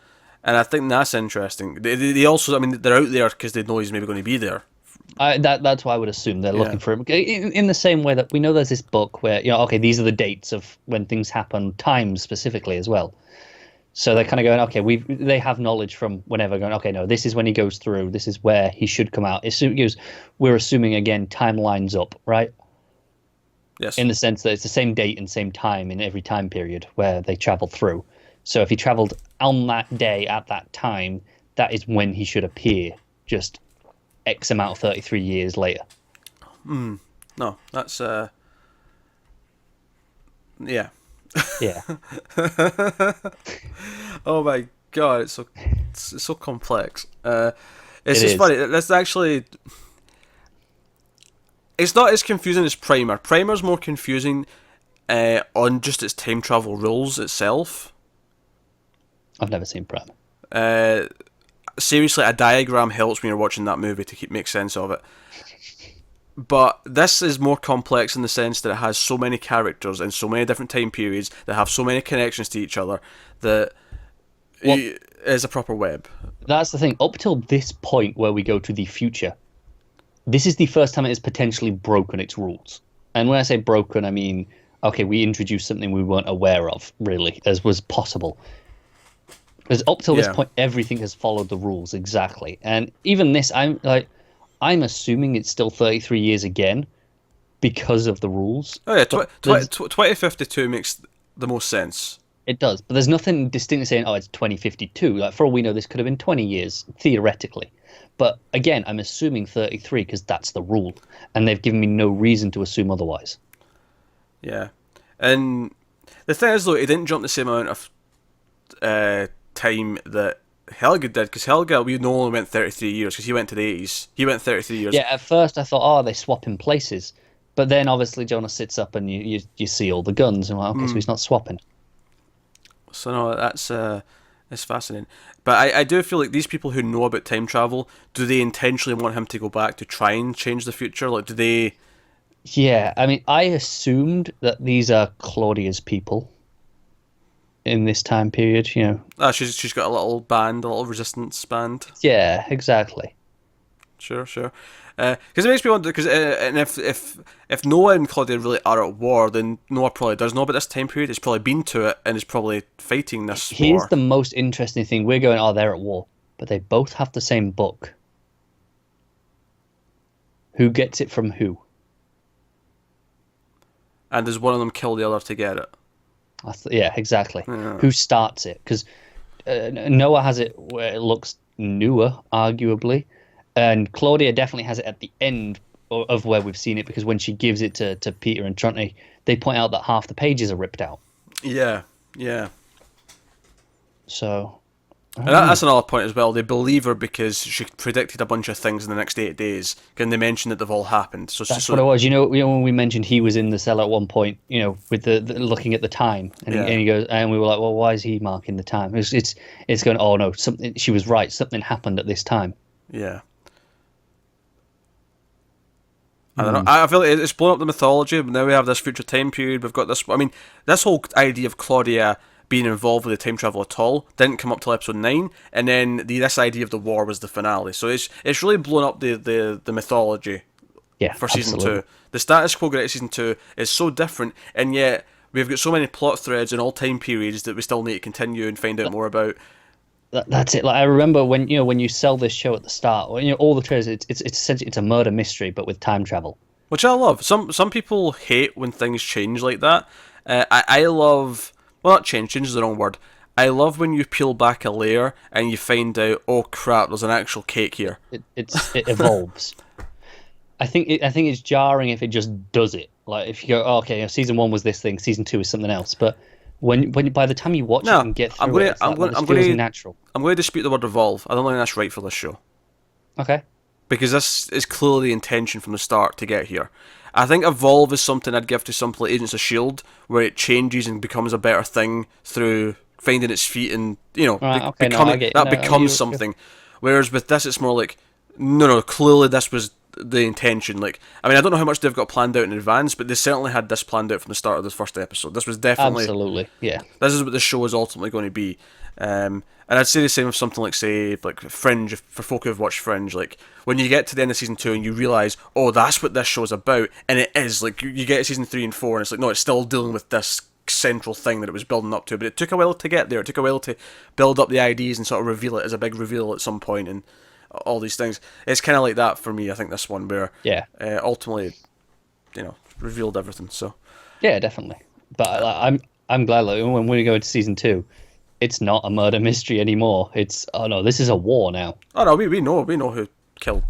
and I think that's interesting. They also, I mean, they're out there because they know he's maybe going to be there. That's why I would assume they're Yeah. looking for him in the same way that we know there's this book where okay, these are the dates of when things happen, times specifically as well. So they're kind of going, okay, they have knowledge from whenever going, okay, no, this is when he goes through, this is where he should come out. We're assuming again time lines up, right? Yes. In the sense that it's the same date and same time in every time period where they travel through. So if he traveled on that day at that time, that is when he should appear. Just X amount of 33 years later. No, that's yeah. Yeah. Oh my god, it's so complex. It's It just is. funny. That's actually. It's not as confusing as Primer. Primer's more confusing on just its time travel rules itself. I've never seen Prime. Uh, Seriously, a diagram helps when you're watching that movie to make sense of it. But this is more complex in the sense that it has so many characters and so many different time periods that have so many connections to each other that Well, it is a proper web. that's the thing. Up till this point where we go to the future, this is the first time it has potentially broken its rules. And when I say broken, I mean, okay, we introduced something we weren't aware of, really, as was possible. Because up till this Yeah. point, everything has followed the rules exactly. And even this, I'm assuming it's still 33 years again because of the rules. Oh yeah, But there's- 2052 makes the most sense. It does, but there's nothing distinctly saying, oh, it's 2052. Like, for all we know, this could have been 20 years, theoretically. But again, I'm assuming 33 because that's the rule. And they've given me no reason to assume otherwise. Yeah, and the thing is though, he didn't jump the same amount of time that Helga did, because Helga, we know, only went 33 years because he went to the 80s. He went 33 years. Yeah, at first I thought, oh, they swap in places. But then obviously Jonas sits up and you see all the guns. And I'm like, okay, so he's not swapping. So no, that's fascinating. But I do feel like these people who know about time travel, do they intentionally want him to go back to try and change the future? Like, do they Yeah, I mean, I assumed that these are Claudia's people in this time period. Ah, she's got a little band, a little resistance band. Yeah, exactly. Sure, sure. Because it makes me wonder. Because and if Noah and Claudia really are at war, then Noah probably does know about this time period. He's probably been to it and is probably fighting this Here's war. the most interesting thing. We're going, oh, they're at war, but they both have the same book. Who gets it from who? And does one of them kill the other to get it? Yeah, exactly. Yeah. Who starts it? Because Noah has it where it looks newer, arguably, and Claudia definitely has it at the end of where we've seen it. Because when she gives it to Peter and Tronte, they point out that half the pages are ripped out. Yeah, yeah. So And that's another point as well. They believe her because she predicted a bunch of things in the next 8 days. Can they mention that they've all happened? that's what it was. When we mentioned he was in the cell at one point, with the looking at the time, and, Yeah. he goes, and we were like, well, why is he marking the time? It's going, oh no, something. She was right. Something happened at this time. Yeah. I don't know. I feel like it's blown up the mythology. Now we have this future time period. We've got this. I mean, this whole idea of Claudia being involved with the time travel at all didn't come up till episode 9, and then this idea of the war was the finale. So it's really blown up the mythology Yeah, for season absolutely. 2. The status quo get season 2 is so different, and yet we've got so many plot threads in all time periods that we still need to continue and find out more about. That's it. Like I remember when you sell this show at the start, all the trailers, it's essentially it's a murder mystery but with time travel. Which I love. Some people hate when things change like that. I love, well, not change is the wrong word. I love when you peel back a layer and you find out, oh crap, there's an actual cake here. It evolves. I think it's jarring if it just does it. Like if you go, oh, okay, season 1 was this thing, season 2 is something else. But when by the time you watch it No, and get I'm through gonna, it, it's I'm like, gonna, this I'm feels gonna, natural. I'm going to dispute the word evolve. I don't think that's right for this show Okay. because this is clearly the intention from the start to get here. I think evolve is something I'd give to some Agents of Shield, where it changes and becomes a better thing through finding its feet and Right. Okay. No, I becoming get that no. becomes something. Whereas with this, it's more like no, clearly this was the intention. Like, I mean, I don't know how much they've got planned out in advance, but they certainly had this planned out from the start of this first episode. This was definitely Absolutely. Yeah. this is what the show is ultimately going to be. And I'd say the same with something like, say, like Fringe. For folk who've watched Fringe, like when you get to the end of season 2 and you realise, oh, that's what this show's about, and it is. Like you get to season 3 and 4, and it's like, no, it's still dealing with this central thing that it was building up to, but it took a while to get there. It took a while to build up the ideas and sort of reveal it as a big reveal at some point, and all these things. It's kind of like that for me. I think this one where Yeah. ultimately, revealed everything. So Yeah. Definitely. But I'm glad like when we go into season 2, it's not a murder mystery anymore. It's oh no, this is a war now. oh no, we know who killed,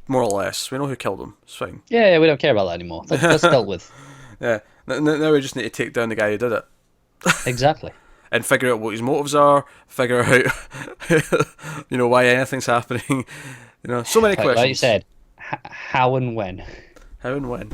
more or less. We know who killed him. It's fine. Yeah, we don't care about that anymore. That's dealt with. Yeah. Now we just need to take down the guy who did it Exactly. and figure out what his motives are. Figure out, why anything's happening. So many questions. Like you said, how and when. How and when.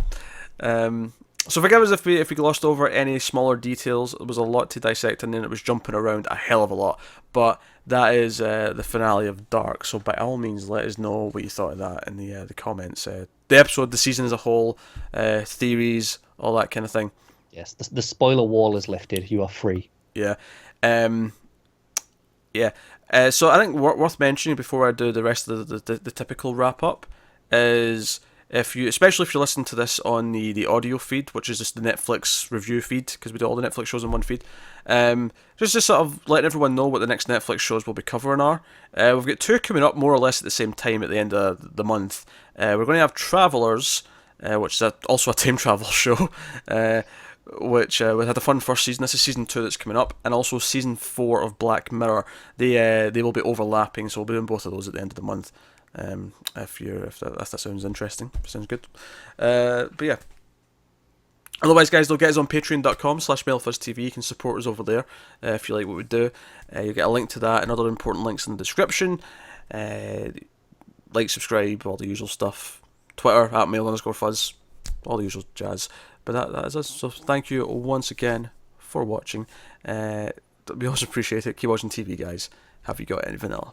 So forgive us if we glossed over any smaller details. There was a lot to dissect, and then it was jumping around a hell of a lot. But that is the finale of Dark. So by all means, let us know what you thought of that in the comments. The episode, the season as a whole, theories, all that kind of thing. Yes, the spoiler wall is lifted. You are free. Yeah. Yeah. So I think worth mentioning before I do the rest of the typical wrap up is, especially if you listen to this on the audio feed, which is just the Netflix review feed, because we do all the Netflix shows in one feed, just to sort of letting everyone know what the next Netflix shows we'll be covering are. We've got 2 coming up more or less at the same time at the end of the month. We're going to have Travelers, which is also a time travel show, which we had a fun first season. This is season 2 that's coming up, and also season 4 of Black Mirror. They will be overlapping, so we'll be doing both of those at the end of the month. If that sounds interesting, sounds good. But yeah. Otherwise, guys, they'll get us on patreon.com/MailFuzzTV. You can support us over there if you like what we do. You'll get a link to that and other important links in the description. Like, subscribe, all the usual stuff. Twitter @mail_fuzz, all the usual jazz. But that is us. So thank you once again for watching. We also appreciate it. Keep watching TV, guys. Have you got any vanilla?